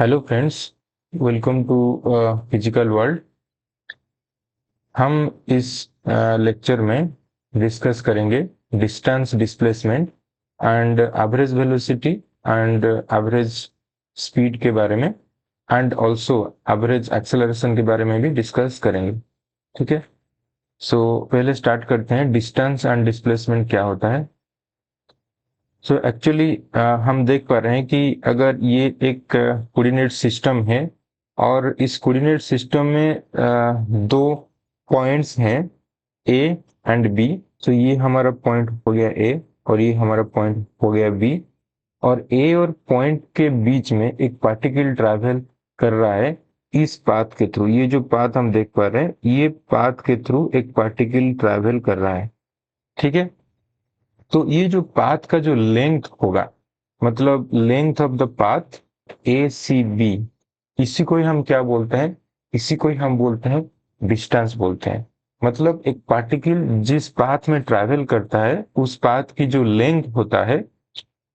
Hello friends, welcome to physical world. हम इस lecture में डिस्कस करेंगे distance displacement and average velocity and average speed के बारे में एंड ऑल्सो एवरेज एक्सेलरेशन के बारे में भी डिस्कस करेंगे। ठीक है, सो पहले स्टार्ट करते हैं डिस्टेंस एंड डिस्प्लेसमेंट क्या होता है। सो एक्चुअली हम देख पा रहे हैं कि अगर ये एक कोऑर्डिनेट सिस्टम है और इस कोऑर्डिनेट सिस्टम में दो पॉइंट्स हैं ए एंड बी। तो ये हमारा पॉइंट हो गया ए और ये हमारा पॉइंट हो गया बी, और ए और पॉइंट के बीच में एक पार्टिकल ट्रैवल कर रहा है इस पाथ के थ्रू। ये जो पाथ हम देख पा रहे हैं, ये पाथ के थ्रू एक पार्टिकल ट्रैवल कर रहा है। ठीक है, तो ये जो पाथ का जो लेंथ होगा, मतलब length of the path A C B, इसी को ही हम क्या बोलते हैं, इसी को ही हम बोलते हैं डिस्टेंस बोलते हैं। मतलब एक पार्टिकल जिस पाथ में ट्रैवल करता है उस पाथ की जो लेंथ होता है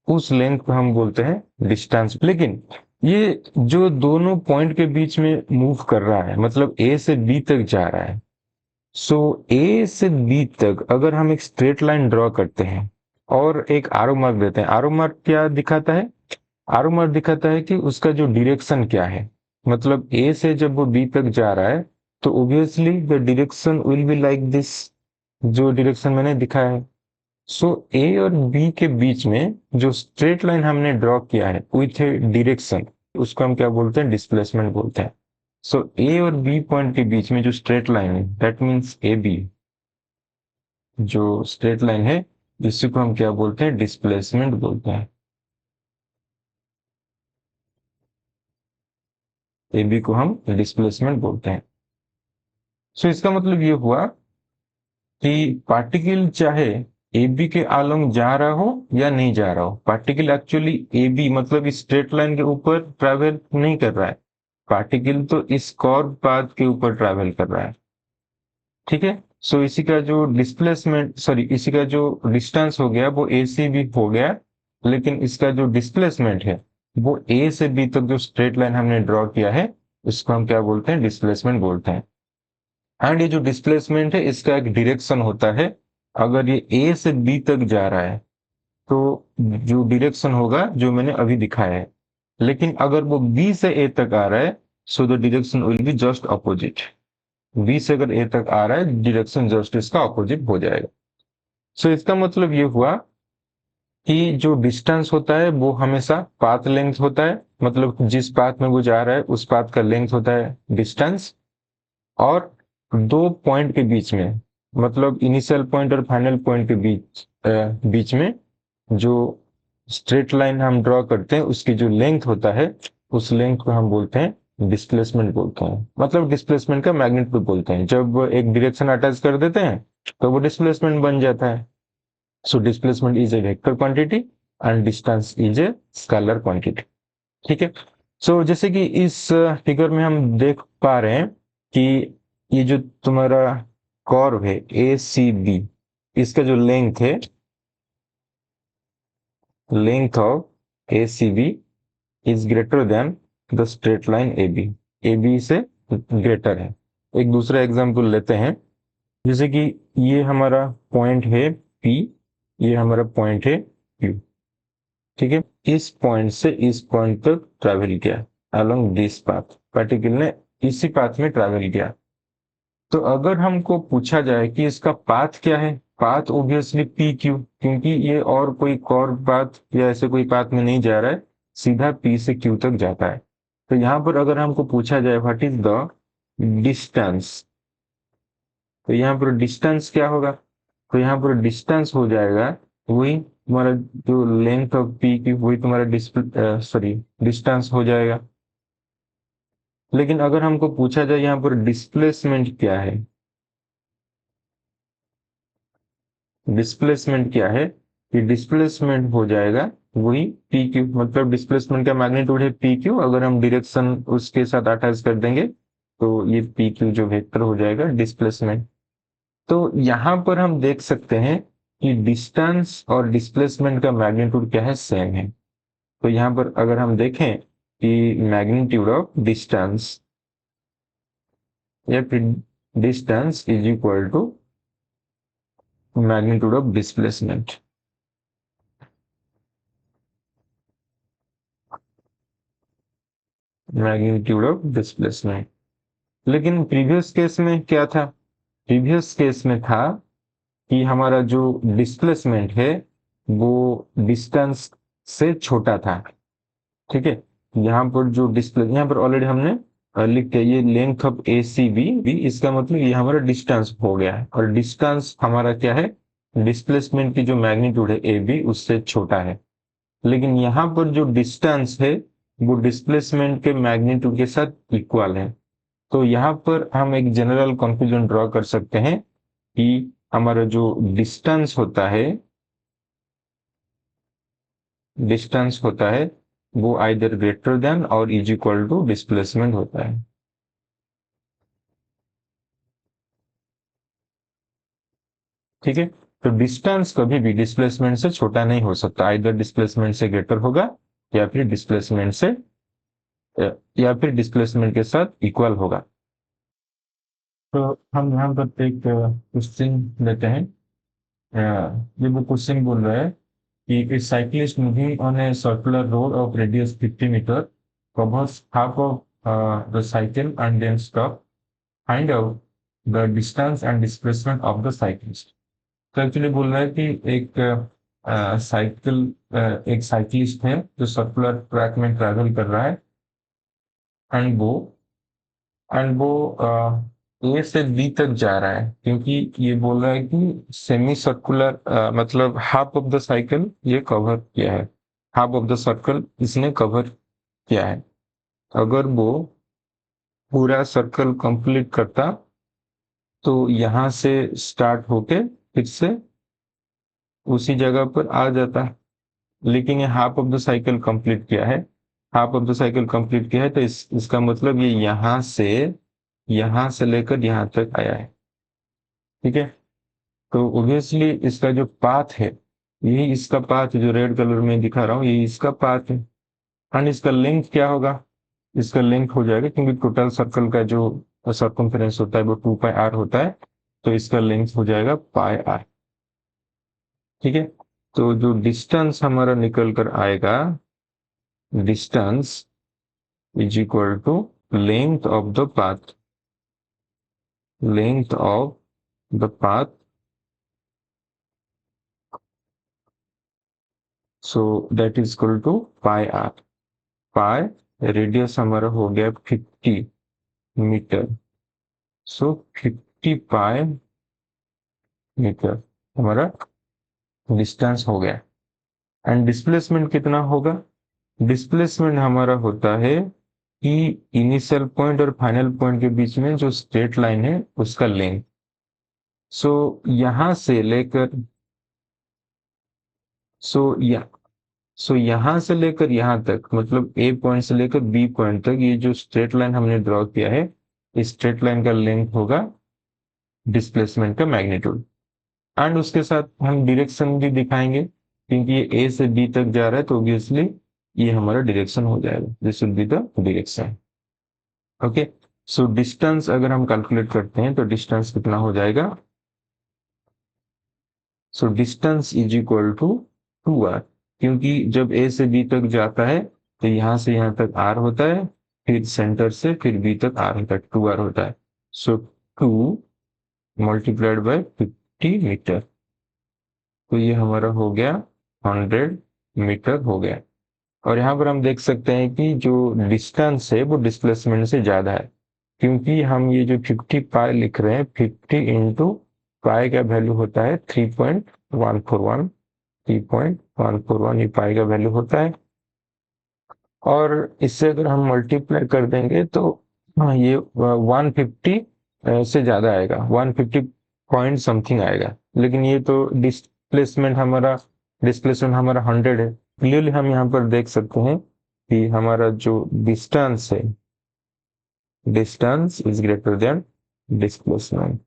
उस लेंथ को हम बोलते हैं डिस्टेंस। लेकिन ये जो दोनों पॉइंट के बीच में मूव कर रहा है, मतलब ए से बी तक जा रहा है, सो ए से बी तक अगर हम एक स्ट्रेट लाइन ड्रॉ करते हैं और एक आरो मार्क देते हैं, आरो मार्क क्या दिखाता है, आरो मार्क दिखाता है कि उसका जो डायरेक्शन क्या है। मतलब ए से जब वो बी तक जा रहा है तो obviously the direction will be like this, जो डायरेक्शन मैंने दिखाया है। सो ए और बी के बीच में जो स्ट्रेट लाइन हमने ड्रॉ किया है विथ ए डायरेक्शन, उसको हम क्या बोलते हैं, डिस्प्लेसमेंट बोलते हैं। सो ए और बी पॉइंट के बीच में जो स्ट्रेट लाइन है दैट मीन्स ए बी, जो स्ट्रेट लाइन है इसी को हम क्या बोलते हैं, डिस्प्लेसमेंट बोलते हैं। ए बी को हम डिस्प्लेसमेंट बोलते हैं। सो इसका मतलब ये हुआ कि पार्टिकल चाहे ए बी के अलोंग जा रहा हो या नहीं जा रहा हो, पार्टिकल एक्चुअली ए बी मतलब इस स्ट्रेट लाइन के ऊपर ट्रैवल नहीं कर रहा है, पार्टिकल तो इस कर्व पाथ के ऊपर ट्रैवल कर रहा है। ठीक है, सो इसी का जो डिस्प्लेसमेंट, सॉरी, इसी का जो डिस्टेंस हो गया वो ए सी बी हो गया, लेकिन इसका जो डिस्प्लेसमेंट है वो ए से बी तक जो स्ट्रेट लाइन हमने ड्रॉ किया है उसको हम क्या बोलते हैं, डिस्प्लेसमेंट बोलते हैं। एंड ये जो डिस्प्लेसमेंट है इसका एक डायरेक्शन होता है। अगर ये ए से बी तक जा रहा है तो जो डायरेक्शन होगा जो मैंने अभी दिखाया है, लेकिन अगर वो बी से ए तक आ रहा है so the direction will be just opposite. B से अगर ए तक आ रहा है डायरेक्शन जस्ट इसका अपोजिट हो जाएगा। सो इसका मतलब ये हुआ कि जो डिस्टेंस होता है वो हमेशा पाथ लेंथ होता है, मतलब जिस पाथ में वो जा रहा है उस पाथ का लेंथ होता है डिस्टेंस। और दो पॉइंट के बीच में, मतलब इनिशियल पॉइंट और फाइनल पॉइंट के बीच में जो स्ट्रेट लाइन हम ड्रॉ करते हैं उसकी जो लेंथ होता है उस लेंथ को हम बोलते हैं डिस्प्लेसमेंट बोलते हैं। मतलब डिस्प्लेसमेंट का मैग्नीट्यूड बोलते हैं। जब एक डायरेक्शन अटैच कर देते हैं तो वो डिस्प्लेसमेंट बन जाता है। So displacement is a vector quantity and distance is a scalar quantity. ठीक है, सो जैसे कि इस फिगर में हम देख पा रहे हैं कि ये जो तुम्हारा कर्व है ए सी बी, इसका जो लेंथ है, length of A C B is greater than the straight line A B, A B से ग्रेटर है। एक दूसरा एग्जांपल लेते हैं, जैसे कि ये हमारा पॉइंट है पी, ये हमारा पॉइंट है क्यू। ठीक है, इस पॉइंट से इस पॉइंट तक ट्रैवल किया अलोंग दिस पाथ, पार्टिकल ने इसी पाथ में ट्रैवल किया। तो अगर हमको पूछा जाए कि इसका पाथ क्या है, पाथ ऑब्वियसली पी क्यू, क्योंकि ये और कोई कर्व पाथ या ऐसे कोई पाथ में नहीं जा रहा है, सीधा पी से क्यू तक जाता है। तो यहां पर अगर हमको पूछा जाए व्हाट इज द डिस्टेंस, तो यहाँ पर डिस्टेंस क्या होगा, तो यहाँ पर डिस्टेंस हो जाएगा वही तुम्हारा जो लेंथ ऑफ पी की, वही तुम्हारा सॉरी डिस्टेंस हो जाएगा। लेकिन अगर हमको पूछा जाए यहाँ पर डिस्प्लेसमेंट क्या है, डिस्प्लेसमेंट क्या है, ये डिस्प्लेसमेंट हो जाएगा वही पी क्यू, मतलब डिस्प्लेसमेंट का मैग्नीट्यूड है पी क्यू, अगर हम डायरेक्शन उसके साथ अटैच कर देंगे तो ये पी क्यू जो वेक्टर हो जाएगा डिस्प्लेसमेंट। तो यहां पर हम देख सकते हैं कि डिस्टेंस और डिस्प्लेसमेंट का मैग्नीट्यूड क्या है, सेम है। तो यहाँ पर अगर हम देखें कि मैग्नीट्यूड ऑफ डिस्टेंस या फिर distance is equal to magnitude of displacement. Magnitude of displacement. लेकिन प्रीवियस केस में क्या था? प्रीवियस केस में था कि हमारा जो डिस्प्लेसमेंट है वो डिस्टेंस से छोटा था। ठीक है, यहाँ पर जो यहाँ पर ऑलरेडी हमने लिख के ये length of A C B, इसका मतलब ये हमारा डिस्टेंस हो गया है, और डिस्टेंस हमारा क्या है? डिस्प्लेसमेंट की जो मैग्नीट्यूड है ए बी उससे छोटा है। लेकिन यहाँ पर जो डिस्टेंस है वो डिस्प्लेसमेंट के मैग्नीट्यूड के साथ इक्वल है। तो यहाँ पर हम एक जनरल कंक्लूजन ड्रॉ कर सकते हैं कि हमारा जो डिस्टेंस होता है वो आइदर ग्रेटर देन और इज इक्वल टू डिस्प्लेसमेंट होता है। ठीक है, तो डिस्टेंस कभी भी डिस्प्लेसमेंट से छोटा नहीं हो सकता, आइदर डिस्प्लेसमेंट से ग्रेटर होगा या फिर डिस्प्लेसमेंट से या फिर डिस्प्लेसमेंट के साथ इक्वल होगा। तो हम यहाँ पर एक क्वेश्चन लेते हैं। ये वो क्वेश्चन बोल रहा है कि a cyclist moving on a circular road of radius 50 meter covers half of the cycle and then stop. Find out the distance and displacement of the cyclist. तो एक्चुअली बोल रहा है कि एक साइकिलिस्ट है जो सर्कुलर ट्रैक में travel कर रहा है, एंड वो ए से बी तक जा रहा है, क्योंकि ये बोल रहा है कि सेमी सर्कुलर मतलब हाफ ऑफ द साइकिल ये कवर किया है, हाफ ऑफ द सर्कल इसने कवर किया है। अगर वो पूरा सर्कल कंप्लीट करता तो यहां से स्टार्ट होके फिर से उसी जगह पर आ जाता, लेकिन ये half of the cycle complete किया है। Half of the cycle complete किया है तो इसका मतलब ये यहां से लेकर यहां तक आया है। ठीक है, तो ऑब्वियसली इसका जो पाथ है, यही इसका पाथ जो रेड कलर में दिखा रहा हूँ, यही इसका पाथ है। एंड इसका लेंथ क्या होगा? इसका लेंथ हो जाएगा, क्योंकि टोटल सर्कल का जो सर्कमफेरेंस होता है वो 2πr होता है, तो इसका लेंथ हो जाएगा πr। ठीक है, तो जो डिस्टेंस हमारा निकल कर आएगा, distance is equal to length of the path, length of the path. So that is equal to πr। Pi radius हमारा हो गया 50 मीटर, सो 50π मीटर हमारा डिस्टेंस हो गया। एंड डिस्प्लेसमेंट कितना होगा? डिस्प्लेसमेंट हमारा होता है कि इनिशियल पॉइंट और फाइनल पॉइंट के बीच में जो स्ट्रेट लाइन है उसका लेंथ। सो यहां से लेकर सो या सो यहां से लेकर यहां तक, मतलब ए पॉइंट से लेकर बी पॉइंट तक, ये जो स्ट्रेट लाइन हमने ड्रॉ किया है, इस स्ट्रेट लाइन का लेंथ होगा डिस्प्लेसमेंट का मैग्नीट्यूड। एंड उसके साथ हम डायरेक्शन भी दिखाएंगे, क्योंकि ये ए से बी तक जा रहा है तो ऑब्वियसली ये हमारा डायरेक्शन हो जाएगा, this will be the direction. Okay, so distance अगर हम कैलकुलेट करते हैं तो डिस्टेंस कितना हो जाएगा? So distance is equal to 2r, क्योंकि जब ए से बी तक जाता है तो यहां से यहां तक r होता है, फिर सेंटर से फिर बी तक r होता है, 2r होता है। सो 2 मल्टीप्लाइड बाय 50 मीटर, तो ये हमारा हो गया 100 मीटर हो गया। और यहाँ पर हम देख सकते हैं कि जो डिस्टेंस है वो डिस्प्लेसमेंट से ज्यादा है, क्योंकि हम ये जो 50π लिख रहे हैं, 50 इंटू पाई का वैल्यू होता है 3.141, 3.141 ये पाई का वैल्यू होता है। और इससे अगर हम मल्टीप्लाई कर देंगे तो हाँ, ये 150 से ज्यादा आएगा, 150 पॉइंट समथिंग आएगा। लेकिन ये तो डिस्प्लेसमेंट हमारा 100 है। क्लियरली हम यहाँ पर देख सकते हैं कि हमारा जो डिस्टेंस है, distance is greater then displacement.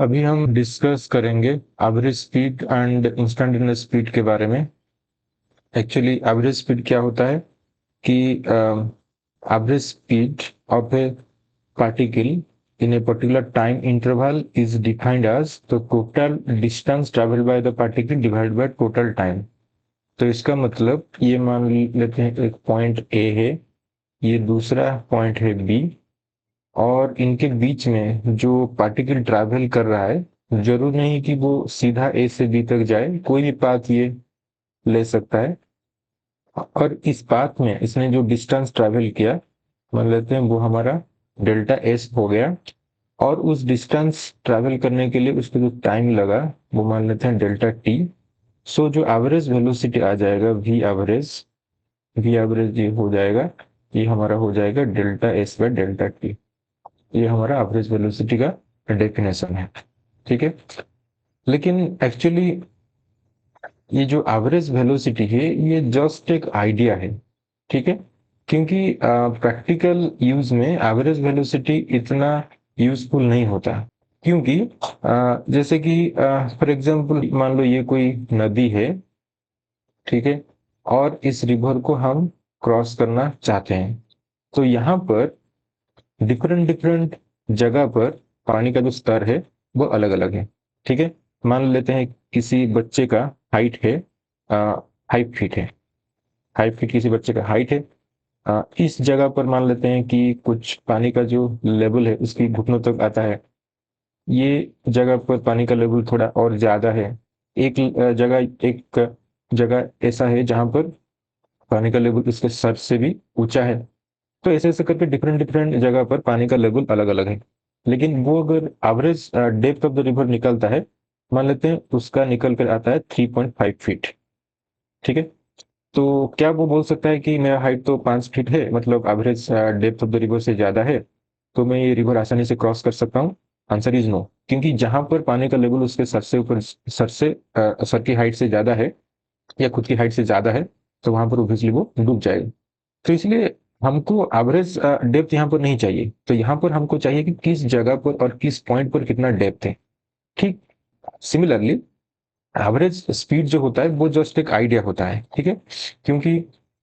अभी हम डिस्कस करेंगे average speed and instantaneous speed के बारे में। एक्चुअली एवरेज स्पीड क्या होता है कि average speed of a particle in a particular time interval is defined as the total distance traveled by the particle divided by total time। तो इसका मतलब ये मान लेते हैं एक पॉइंट ए है, ये दूसरा पॉइंट है बी, और इनके बीच में जो पार्टिकल ट्रैवल कर रहा है जरूर नहीं कि वो सीधा ए से बी तक जाए, कोई भी पाथ ये ले सकता है। और इस पाथ में इसने जो डिस्टेंस ट्रैवल किया मान लेते हैं वो हमारा डेल्टा एस हो गया, और उस डिस्टेंस ट्रैवल करने के लिए उसको जो टाइम लगा वो मान लेते हैं डेल्टा टी। सो जो एवरेज वेलोसिटी आ जाएगा वी एवरेज ये हो जाएगा, ये हमारा हो जाएगा delta S by delta T. ये हमारा एवरेज वेलोसिटी का डेफिनेशन है, ठीक है। लेकिन एक्चुअली ये जो एवरेज वेलोसिटी है ये जस्ट एक आइडिया है, ठीक है, क्योंकि प्रैक्टिकल यूज में एवरेज वेलोसिटी इतना यूजफुल नहीं होता। क्योंकि जैसे कि फॉर एग्जांपल मान लो ये कोई नदी है, ठीक है, और इस रिवर को हम क्रॉस करना चाहते हैं, तो यहाँ पर डिफरेंट डिफरेंट जगह पर पानी का जो स्तर है वो अलग अलग है, ठीक है। मान लेते हैं किसी बच्चे का हाइट है 5 फीट है, 5 फीट किसी बच्चे का हाइट है। इस जगह पर मान लेते हैं कि कुछ पानी का जो लेवल है उसकी घुटनों तक आता है, ये जगह पर पानी का लेवल थोड़ा और ज्यादा है। एक जगह ऐसा है जहां पर पानी का लेवल इसके सर से भी ऊंचा है। तो ऐसे ऐसे करके डिफरेंट डिफरेंट जगह पर पानी का लेवल अलग अलग है। लेकिन वो अगर average depth of the river निकलता है, मान लेते हैं उसका निकल कर आता है 3.5 फीट, ठीक है। तो क्या वो बोल सकता है कि मेरा हाइट तो 5 फीट है, मतलब average depth of the river से ज्यादा है, तो मैं ये रिवर आसानी से क्रॉस कर सकता हूँ? आंसर इज नो, क्योंकि जहां पर पानी का लेवल उसके सर से ऊपर, सर की हाइट से ज्यादा है या खुद की हाइट से ज्यादा है, तो वहां पर ऑब्वियसली वो डूब जाएगा। तो इसलिए हमको एवरेज डेप्थ यहाँ पर नहीं चाहिए, तो यहाँ पर हमको चाहिए कि किस जगह पर और किस पॉइंट पर कितना डेप्थ है, ठीक। सिमिलरली एवरेज स्पीड जो होता है वो जस्ट एक आइडिया होता है, ठीक है, क्योंकि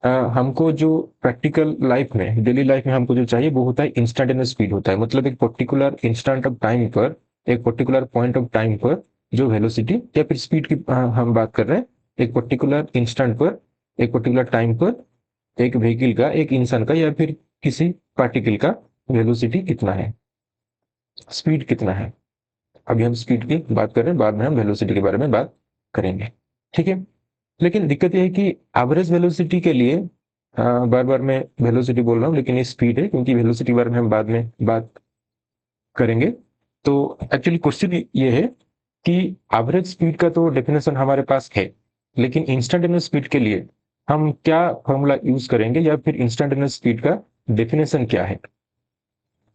हमको जो प्रैक्टिकल लाइफ में, डेली लाइफ में हमको जो चाहिए वो होता है इंस्टेंटेनियस स्पीड होता है, मतलब एक पर्टिकुलर इंस्टेंट ऑफ टाइम पर, एक पर्टिकुलर पॉइंट ऑफ टाइम पर जो वेलोसिटी या फिर स्पीड की हम बात कर रहे हैं, एक पर्टिकुलर इंस्टेंट पर, एक पर्टिकुलर टाइम पर एक व्हीकल का, एक इंसान का या फिर किसी पार्टिकल का वेलोसिटी कितना है, स्पीड कितना है। अभी हम स्पीड की बात कर रहे हैं, बाद में हम वेलोसिटी के बारे में बात करेंगे, ठीक है। लेकिन दिक्कत यह है कि एवरेज वेलोसिटी के लिए बार बार मैं वेलोसिटी बोल रहा हूँ लेकिन ये स्पीड है, क्योंकि वेलोसिटी के बारे में हम बाद में बात करेंगे। तो एक्चुअली क्वेश्चन ये है कि एवरेज स्पीड का तो डेफिनेशन हमारे पास है, लेकिन इंस्टेंटेनियस स्पीड के लिए हम क्या फॉर्मूला यूज करेंगे, या फिर इंस्टेंटेनियस स्पीड का डेफिनेशन क्या है।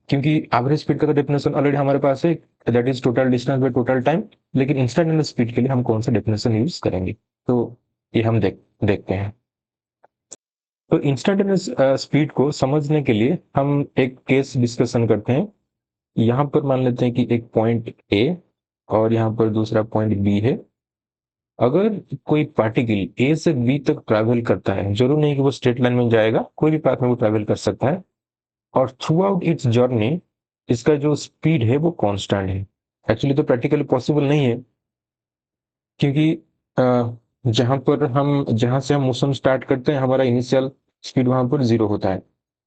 क्योंकि एवरेज स्पीड का तो डेफिनेशन ऑलरेडी हमारे पास है, that is total distance by total time, लेकिन इंस्टेंटेनियस स्पीड के लिए हम कौन सा डेफिनेशन यूज करेंगे, तो ये हम देखते हैं। तो इंस्टेंटेनियस स्पीड को समझने के लिए हम एक केस डिस्कशन करते हैं। यहाँ पर मान लेते हैं कि एक पॉइंट ए और यहाँ पर दूसरा पॉइंट बी है। अगर कोई पार्टिकल ए से बी तक ट्रैवल करता है, जरूर नहीं कि वो स्ट्रेट लाइन में जाएगा, कोई भी पाथ में वो ट्रैवल कर सकता है, और थ्रू आउट इट्स जर्नी इसका जो स्पीड है वो कांस्टेंट है। एक्चुअली तो प्रैक्टिकली पॉसिबल नहीं है, क्योंकि जहां से हम मोशन स्टार्ट करते हैं हमारा इनिशियल स्पीड वहां पर जीरो होता है,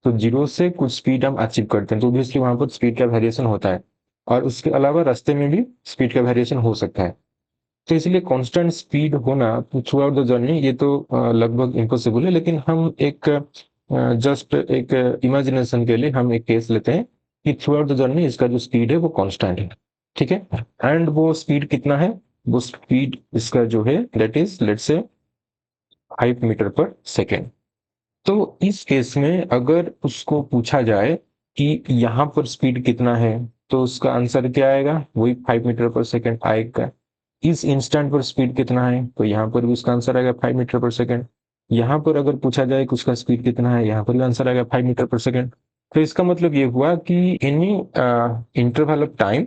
तो जीरो से कुछ स्पीड हम अचीव करते हैं, तो ऑब्वियसली वहां पर स्पीड का वेरिएशन होता है, और उसके अलावा रास्ते में भी स्पीड का वेरिएशन हो सकता है। तो इसलिए कांस्टेंट स्पीड होना थ्रू आउट द जर्नी ये तो लगभग इम्पॉसिबल है। लेकिन हम एक जस्ट एक इमेजिनेशन के लिए हम एक केस लेते हैं कि थ्रू आउट द जर्नी इसका जो स्पीड है वो कांस्टेंट है, ठीक है। एंड वो स्पीड कितना है, वो स्पीड इसका जो है that is let's say 5 metre per second. तो इस केस में अगर उसको पूछा जाए कि यहाँ पर स्पीड कितना है, तो उसका आंसर क्या आएगा, वही 5 मीटर पर सेकेंड आएगा। इस इंस्टेंट पर स्पीड कितना है, तो यहाँ पर भी उसका आंसर आएगा 5 मीटर पर सेकेंड। यहाँ पर अगर पूछा जाए कि उसका स्पीड कितना है, यहाँ पर भी आंसर आएगा 5 मीटर पर सेकेंड। तो इसका मतलब ये हुआ कि any interval of time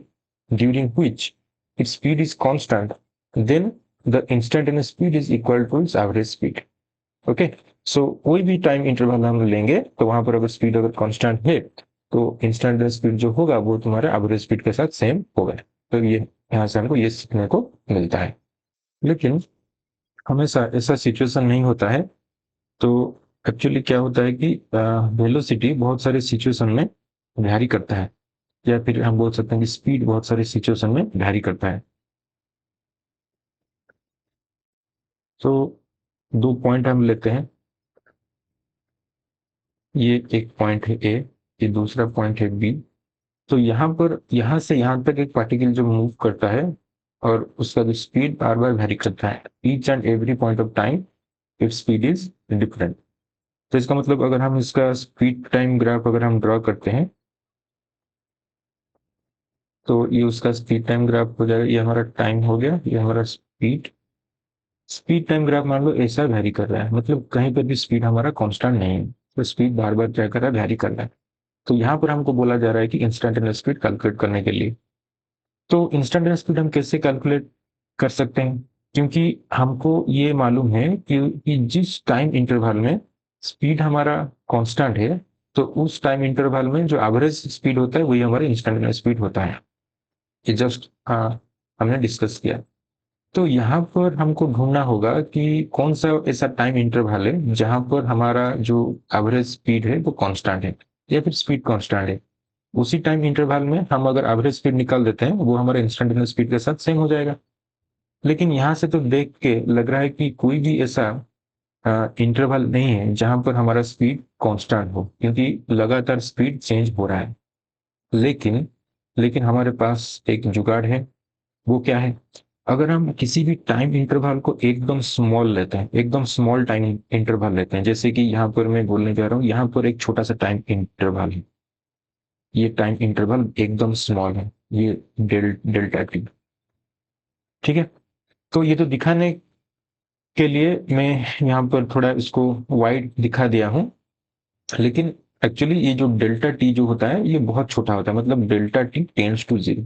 during which its speed is constant, then the instantaneous speed is equal to its average speed. Okay, so कोई भी टाइम इंटरवल हम लेंगे तो वहां पर अगर स्पीड अगर कांस्टेंट है तो इंस्टेंटेनियस स्पीड जो होगा वो तुम्हारे एवरेज स्पीड के साथ सेम होगा। तो ये यहाँ से हमको ये सीखने को मिलता है। लेकिन हमेशा ऐसा सिचुएशन नहीं होता है। तो एक्चुअली क्या होता है कि वेलोसिटी बहुत सारे सिचुएशन में वैरी करता है, या फिर हम बोल सकते हैं कि स्पीड बहुत सारे सिचुएशन में वैरी करता है। तो दो पॉइंट हम लेते हैं, ये एक पॉइंट है ए, ये दूसरा पॉइंट है बी। तो यहाँ पर यहाँ से यहाँ तक एक पार्टिकल जो मूव करता है और उसका जो स्पीड बार बार वेरी करता है, each and every point of time its speed is different. तो इसका मतलब अगर हम इसका स्पीड टाइम ग्राफ अगर हम ड्रॉ करते हैं तो ये उसका स्पीड टाइम ग्राफ हो जाएगा। ये हमारा टाइम हो गया, ये हमारा स्पीड। स्पीड टाइम ग्राफ मान लो ऐसा वैरी कर रहा है, मतलब कहीं पर भी स्पीड हमारा कांस्टेंट नहीं है, तो स्पीड बार बार क्या कर रहा है, वैरी कर रहा है। तो यहाँ पर हमको बोला जा रहा है कि इंस्टेंटेनियस स्पीड कैलकुलेट करने के लिए। तो इंस्टेंटेनियस स्पीड हम कैसे कैलकुलेट कर सकते हैं, क्योंकि हमको ये मालूम है कि जिस टाइम इंटरवल में स्पीड हमारा कांस्टेंट है तो उस टाइम इंटरवल में जो एवरेज स्पीड होता है वही हमारा इंस्टेंटेनियस स्पीड होता है। ये जस्ट हमने डिस्कस किया। तो यहाँ पर हमको ढूंढना होगा कि कौन सा ऐसा टाइम इंटरवल है जहां पर हमारा जो एवरेज स्पीड है वो कांस्टेंट है या फिर स्पीड कांस्टेंट है। उसी टाइम इंटरवल में हम अगर एवरेज स्पीड निकाल देते हैं वो हमारे इंस्टेंटेनियस स्पीड के साथ सेम हो जाएगा। लेकिन यहाँ से तो देख के लग रहा है कि कोई भी ऐसा इंटरवल नहीं है जहां पर हमारा स्पीड कांस्टेंट हो, क्योंकि लगातार स्पीड चेंज हो रहा है। लेकिन लेकिन हमारे पास एक जुगाड़ है। वो क्या है, अगर हम किसी भी टाइम इंटरवल को एकदम स्मॉल लेते हैं, एकदम स्मॉल टाइम इंटरवल लेते हैं, जैसे कि यहाँ पर मैं बोलने जा रहा हूँ, यहाँ पर एक छोटा सा टाइम इंटरवल है, ये टाइम इंटरवल एकदम स्मॉल है, ये डेल्टा टी। ठीक है, तो ये तो दिखाने के लिए मैं यहाँ पर थोड़ा इसको वाइड दिखा दिया हूँ। लेकिन एक्चुअली ये जो डेल्टा टी जो होता है ये बहुत छोटा होता है, मतलब delta T tends to zero.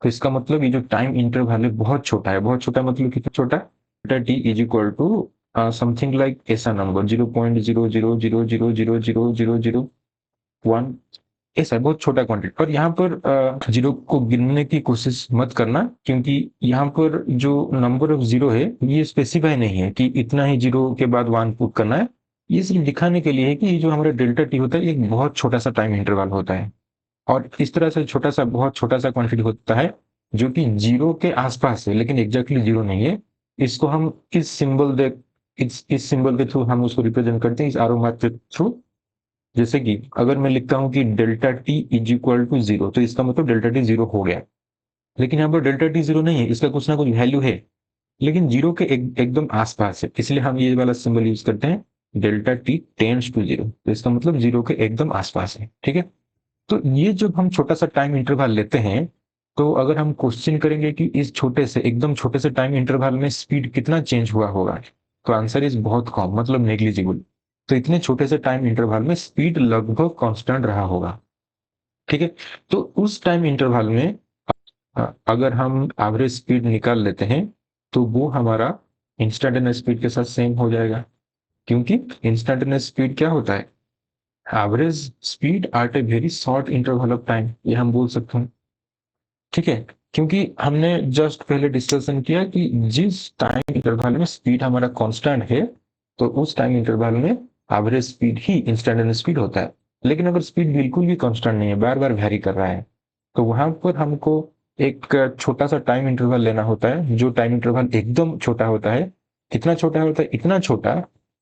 तो इसका मतलब ये जो टाइम इंटरवल है बहुत छोटा है। बहुत छोटा मतलब कितना छोटा, delta T is equal to something like ऐसा नंबर 0.00000000001, ऐसा है, बहुत छोटा क्वांटिटी। और यहाँ पर जीरो को गिनने की कोशिश मत करना, क्योंकि यहाँ पर जो नंबर ऑफ जीरो है ये स्पेसिफाई नहीं है कि इतना ही जीरो के बाद वन पुट करना है। ये सिर्फ दिखाने के लिए है कि ये जो हमारा डेल्टा टी होता है एक बहुत छोटा सा टाइम इंटरवल होता है, और इस तरह से छोटा सा बहुत छोटा सा क्वांटिटी होता है जो कि जीरो के आसपास है लेकिन एग्जैक्टली जीरो नहीं है। इसको हम इस सिंबल दे इस सिंबल के थ्रू हम उसको रिप्रेजेंट करते हैं, इस आरो मार्क के थ्रू। जैसे कि अगर मैं लिखता हूं कि delta T is equal to zero, तो इसका मतलब डेल्टा टी जीरो हो गया। लेकिन यहाँ पर डेल्टा टी जीरो नहीं है, इसका कुछ ना कुछ वैल्यू है, लेकिन जीरो के एकदम आसपास है, इसलिए हम ये वाला सिंबल यूज करते हैं, delta T tends to zero, तो इसका मतलब जीरो के एकदम आसपास है। ठीक है, तो ये जब हम छोटा सा टाइम इंटरवल लेते हैं तो अगर हम क्वेश्चन करेंगे कि इस छोटे से एकदम छोटे से टाइम इंटरवल में स्पीड कितना चेंज हुआ होगा, तो आंसर इज बहुत कम, मतलब नेग्लिजिबल। तो इतने छोटे से टाइम इंटरवल में स्पीड लगभग कांस्टेंट रहा होगा। ठीक है, तो उस टाइम इंटरवल में अगर हम एवरेज स्पीड निकाल लेते हैं तो वो हमारा इंस्टेंटेनियस स्पीड के साथ सेम हो जाएगा, क्योंकि इंस्टेंटेनियस स्पीड क्या होता है, average speed at a very short interval of time, ये हम बोल सकते हैं। ठीक है, क्योंकि हमने जस्ट पहले डिस्कशन किया कि जिस टाइम इंटरवल में स्पीड हमारा कांस्टेंट है तो उस टाइम इंटरवल में एवरेज स्पीड ही इंस्टेंटेनियस स्पीड होता है। लेकिन अगर स्पीड बिल्कुल भी कांस्टेंट नहीं है, बार बार वेरी कर रहा है, तो वहां पर हमको एक छोटा सा टाइम इंटरवल लेना होता है, जो टाइम इंटरवल एकदम छोटा होता है। कितना छोटा होता है, इतना छोटा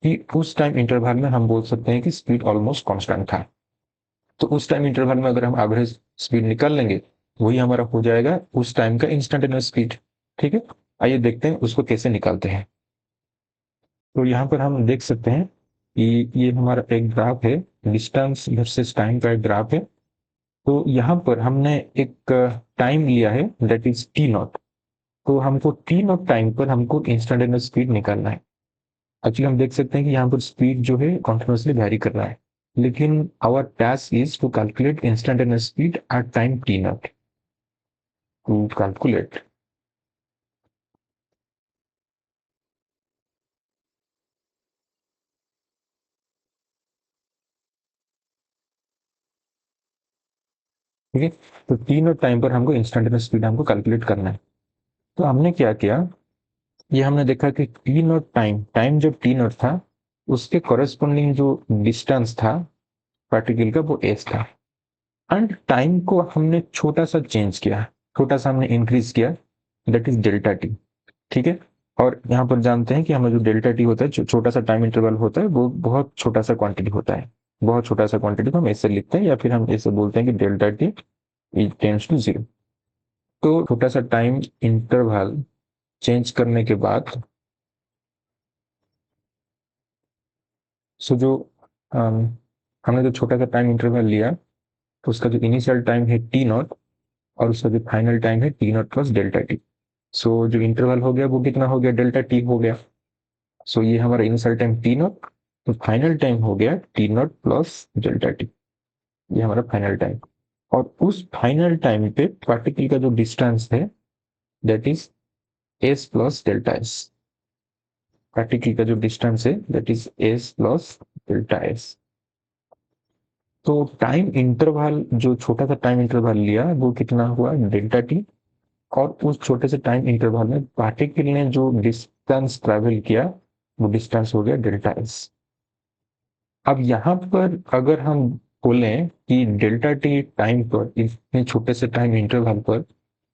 कि उस टाइम इंटरवल में हम बोल सकते हैं कि स्पीड ऑलमोस्ट कांस्टेंट था। तो उस टाइम इंटरवल में अगर हम एवरेज स्पीड निकाल लेंगे वही हमारा हो जाएगा उस टाइम का इंस्टेंटेनियस स्पीड। ठीक है, आइए देखते हैं उसको कैसे निकालते हैं। तो यहाँ पर हम देख सकते हैं कि ये हमारा एक ग्राफ है, डिस्टेंस वर्सेस टाइम का एक ग्राफ है। तो यहाँ पर हमने एक टाइम लिया है, दैट इज टी नॉट। तो हमको टी नॉट टाइम पर हमको इंस्टेंटेनियस स्पीड निकालना है। एक्चुअली हम देख सकते हैं कि यहाँ पर स्पीड जो है कॉन्टिन्यूसली वेरी कर रहा है, लेकिन our task is to calculate instantaneous speed at time T naught. To calculate ठीक है। तो टी नॉट टाइम पर हमको इंस्टेंटेनियस स्पीड हमको कैलकुलेट करना है। तो हमने क्या किया, ये हमने देखा कि टी नॉट टाइम टाइम जब टी नॉट था उसके कॉरेस्पॉन्डिंग जो डिस्टेंस था पार्टिकल का वो एस था, एंड टाइम को हमने छोटा सा चेंज किया, छोटा सा हमने इंक्रीज किया, दैट इज डेल्टा टी। ठीक है। और यहाँ पर जानते हैं कि हमें जो डेल्टा टी होता है, छोटा सा टाइम इंटरवल होता है, वो बहुत छोटा सा क्वांटिटी होता है, बहुत छोटा सा क्वांटिटी को हम ऐसे लिखते हैं या फिर हम ऐसे बोलते हैं कि delta T is tends to zero. तो छोटा सा टाइम इंटरवल चेंज करने के बाद सो जो हमने जो छोटा सा टाइम इंटरवल लिया तो उसका जो इनिशियल टाइम है टी नॉट और उसका जो फाइनल टाइम है T naught plus delta T. So जो इंटरवल हो गया वो कितना हो गया, डेल्टा टी हो गया। सो ये हमारा इनिशियल टाइम टी नॉट, तो फाइनल टाइम हो गया T naught plus delta T, ये हमारा फाइनल टाइम। और उस फाइनल टाइम पे पार्टिकल का जो डिस्टेंस है that is S plus delta S. Particle का जो डिस्टेंस है that is S plus delta S. तो टाइम इंटरवल जो छोटा सा टाइम इंटरवल लिया वो कितना हुआ, डेल्टा टी। और उस छोटे से टाइम इंटरवल में पार्टिकल ने जो डिस्टेंस ट्रेवल किया वो डिस्टेंस हो गया डेल्टा एस। अब यहाँ पर अगर हम बोलें कि डेल्टा टी टाइम पर इतने छोटे से टाइम इंटरवल पर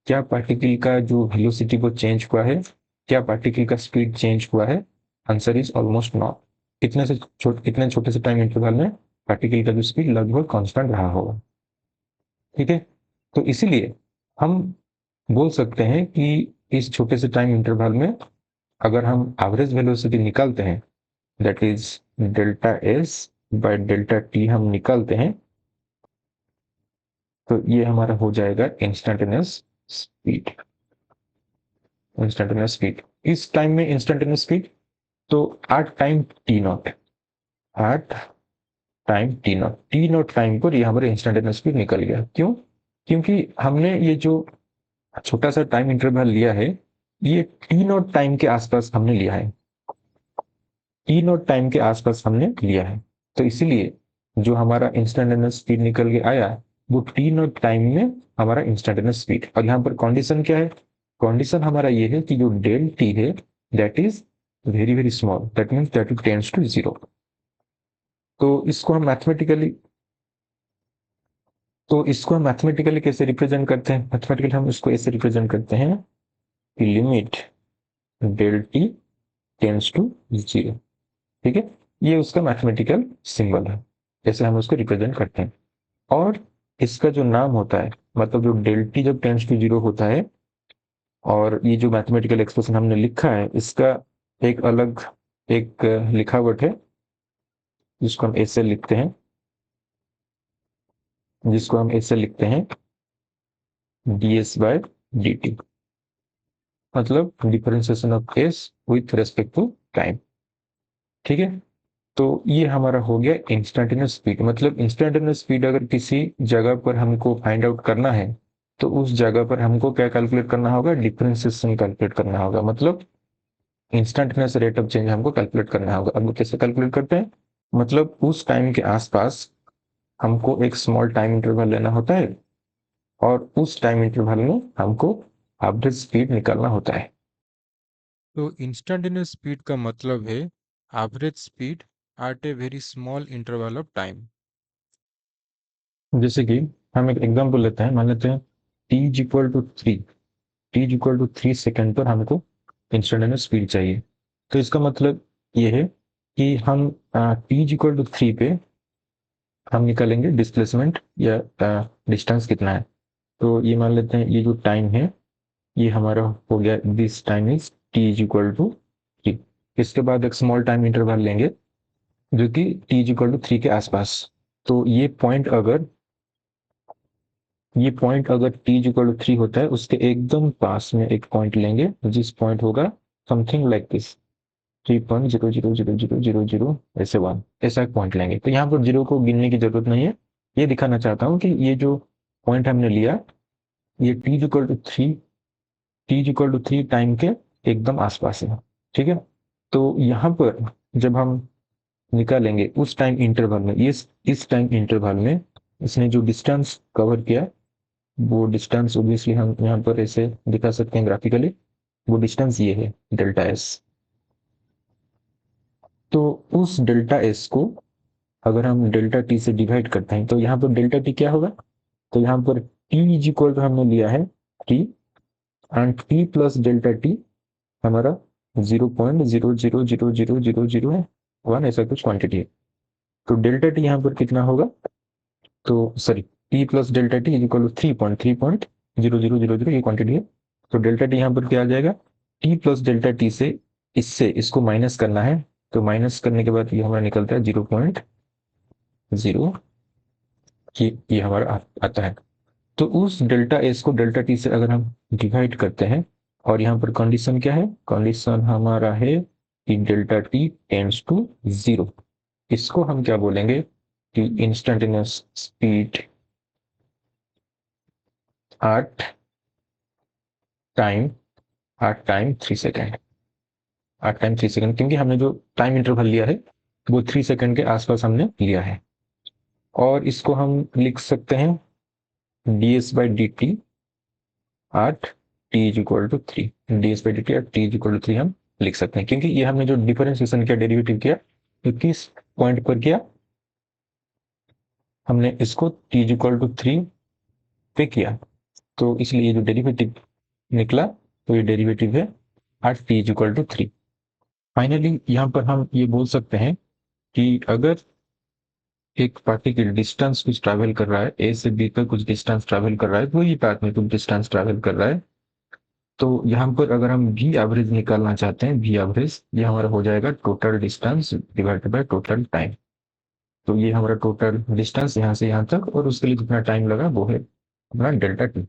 क्या पार्टिकल का जो वेलोसिटी वो चेंज हुआ है, क्या पार्टिकल का स्पीड चेंज हुआ है, आंसर इज ऑलमोस्ट नॉट। इतने छोटे से टाइम इंटरवल में पार्टिकल का जो स्पीड लगभग कांस्टेंट रहा होगा। ठीक है। तो इसीलिए हम बोल सकते हैं कि इस छोटे से टाइम इंटरवल में अगर हम एवरेज वेलोसिटी निकालते हैं that is delta S by delta T हम निकालते हैं, तो ये हमारा हो जाएगा इंस्टेंटेनियस स्पीड। इंस्टेंटेनियस स्पीड इस टाइम में इंस्टेंटेनियस स्पीड तो at time T naught, at time T naught time पर ये हमारे इंस्टेंटेनियस स्पीड निकल गया। क्यों? क्योंकि हमने ये जो छोटा सा टाइम इंटरवल लिया है ये टी नॉट टाइम के आसपास हमने लिया है, टी नॉट टाइम के आसपास हमने लिया है। तो इसीलिए जो हमारा इंस्टेंटेनियस स्पीड निकल के आया वो टी नॉट टाइम में हमारा इंस्टेंटेनियस स्पीड। और यहाँ पर कंडीशन क्या है, कंडीशन हमारा ये है कि जो डेल टी है that is very very small, that means that it tends to zero. तो इसको हम मैथमेटिकली कैसे रिप्रेजेंट करते हैं, मैथमेटिकली हम इसको ऐसे रिप्रेजेंट करते हैं कि limit del T tends to zero. ठीक है। ये उसका मैथमेटिकल सिंबल है, ऐसे हम उसको रिप्रेजेंट करते हैं। और इसका जो नाम होता है, मतलब जो डेल टी जब टेंड्स टू जीरो होता है और ये जो मैथमेटिकल एक्सप्रेशन हमने लिखा है इसका एक अलग एक लिखावट है जिसको हम ऐसे लिखते हैं, d s by d t, मतलब differentiation of s with respect to time. ठीक है। तो ये हमारा हो गया इंस्टेंटेनियस स्पीड। मतलब इंस्टेंटेनियस स्पीड अगर किसी जगह पर हमको फाइंड आउट करना है तो उस जगह पर हमको क्या कैलकुलेट करना होगा, डिफरेंशिएशन कैलकुलेट करना होगा, मतलब इंस्टेंटेनियस रेट ऑफ चेंज हमको कैलकुलेट करना होगा। अब कैसे कैलकुलेट करते हैं, मतलब उस टाइम के आसपास हमको एक स्मॉल टाइम इंटरवल लेना होता है और उस टाइम इंटरवल में हमको एवरेज स्पीड निकालना होता है। तो इंस्टेंटेनियस स्पीड का मतलब है average speed at a very small interval of time. जैसे कि हम एक एग्जांपल लेते हैं, मान लेते हैं T is equal to three, T is equal to 3 second पर हमको इंस्टेंटेनियस स्पीड चाहिए। तो इसका मतलब ये है कि हम T is equal to three पे हम निकालेंगे डिस्प्लेसमेंट या डिस्टेंस कितना है। तो ये मान लेते हैं ये जो टाइम है ये हमारा हो गया, this time is T is equal to three. इसके बाद एक स्मॉल टाइम इंटरवल लेंगे जो कि T is equal to three के आसपास। तो ये पॉइंट अगर T is equal to three होता है उसके एकदम पास में एक पॉइंट लेंगे जिस पॉइंट होगा समथिंग लाइक दिस 3.0000000 ऐसे वन, ऐसा एक पॉइंट लेंगे। तो यहाँ पर जीरो को गिनने की जरूरत नहीं है, ये दिखाना चाहता हूँ कि ये जो पॉइंट हमने लिया ये T is equal to three time के एकदम आसपास है। ठीक है। तो यहाँ पर जब हम निकालेंगे उस टाइम इंटरवल में, इस टाइम इंटरवल में इसने जो डिस्टेंस कवर किया वो डिस्टेंस ऑब्वियसली हम यहाँ पर ऐसे दिखा सकते हैं ग्राफिकली, वो डिस्टेंस ये है डेल्टा एस। तो उस डेल्टा एस को अगर हम डेल्टा टी से डिवाइड करते हैं तो यहाँ पर डेल्टा टी क्या होगा, तो यहाँ पर टी इज इक्वल टू हमने लिया है T, and T plus delta T हमारा 0.000000 है, वन ऐसा कुछ क्वांटिटी है। तो डेल्टा टी यहाँ पर कितना होगा, तो sorry T plus delta T is equal to 3.00000 ये क्वांटिटी है। तो डेल्टा टी यहाँ पर क्या आ जाएगा, टी प्लस डेल्टा टी से इससे इसको माइनस करना है, तो माइनस करने के बाद ये हमारा निकलता है 0.0, ये हमारा आता है। तो उस डेल्टा एस को डेल्टा टी से अगर हम डिवाइड करते हैं, और यहाँ पर कंडीशन क्या है, कंडीशन हमारा है कि delta T tends to zero. इसको हम क्या बोलेंगे कि instantaneous speed at time 3 second, 8 time 3 second, क्योंकि हमने जो टाइम इंटरवल लिया है वो 3 सेकेंड के आसपास हमने लिया है। और इसको हम लिख सकते हैं ds/dt at T is equal to 3, ds/dt at T is equal to 3 हम लिख सकते हैं, क्योंकि ये हमने जो डिफरेंशिएशन किया, डेरिवेटिव किया, तो किस पॉइंट पर किया, हमने इसको t इज इक्वल टू 3 पे किया, तो इसलिए ये जो डेरिवेटिव निकला, तो ये डेरिवेटिव है at T is equal to 3। Finally यहाँ पर हम ये बोल सकते हैं कि अगर एक पार्टिकल डिस्टेंस कुछ ट्रैवल कर रहा है, ए से बी तक कुछ डिस्टेंस ट्रैवल कर रहा है, वही पाथ में कुछ डिस्टेंस ट्रैवल कर रहा है, तो यहाँ पर अगर हम भी एवरेज निकालना चाहते हैं, भी एवरेज ये हमारा हो जाएगा total distance divided by total time. तो ये हमारा टोटल डिस्टेंस यहाँ से यहाँ तक, और उसके लिए जितना टाइम लगा वो है अपना डेल्टा टी।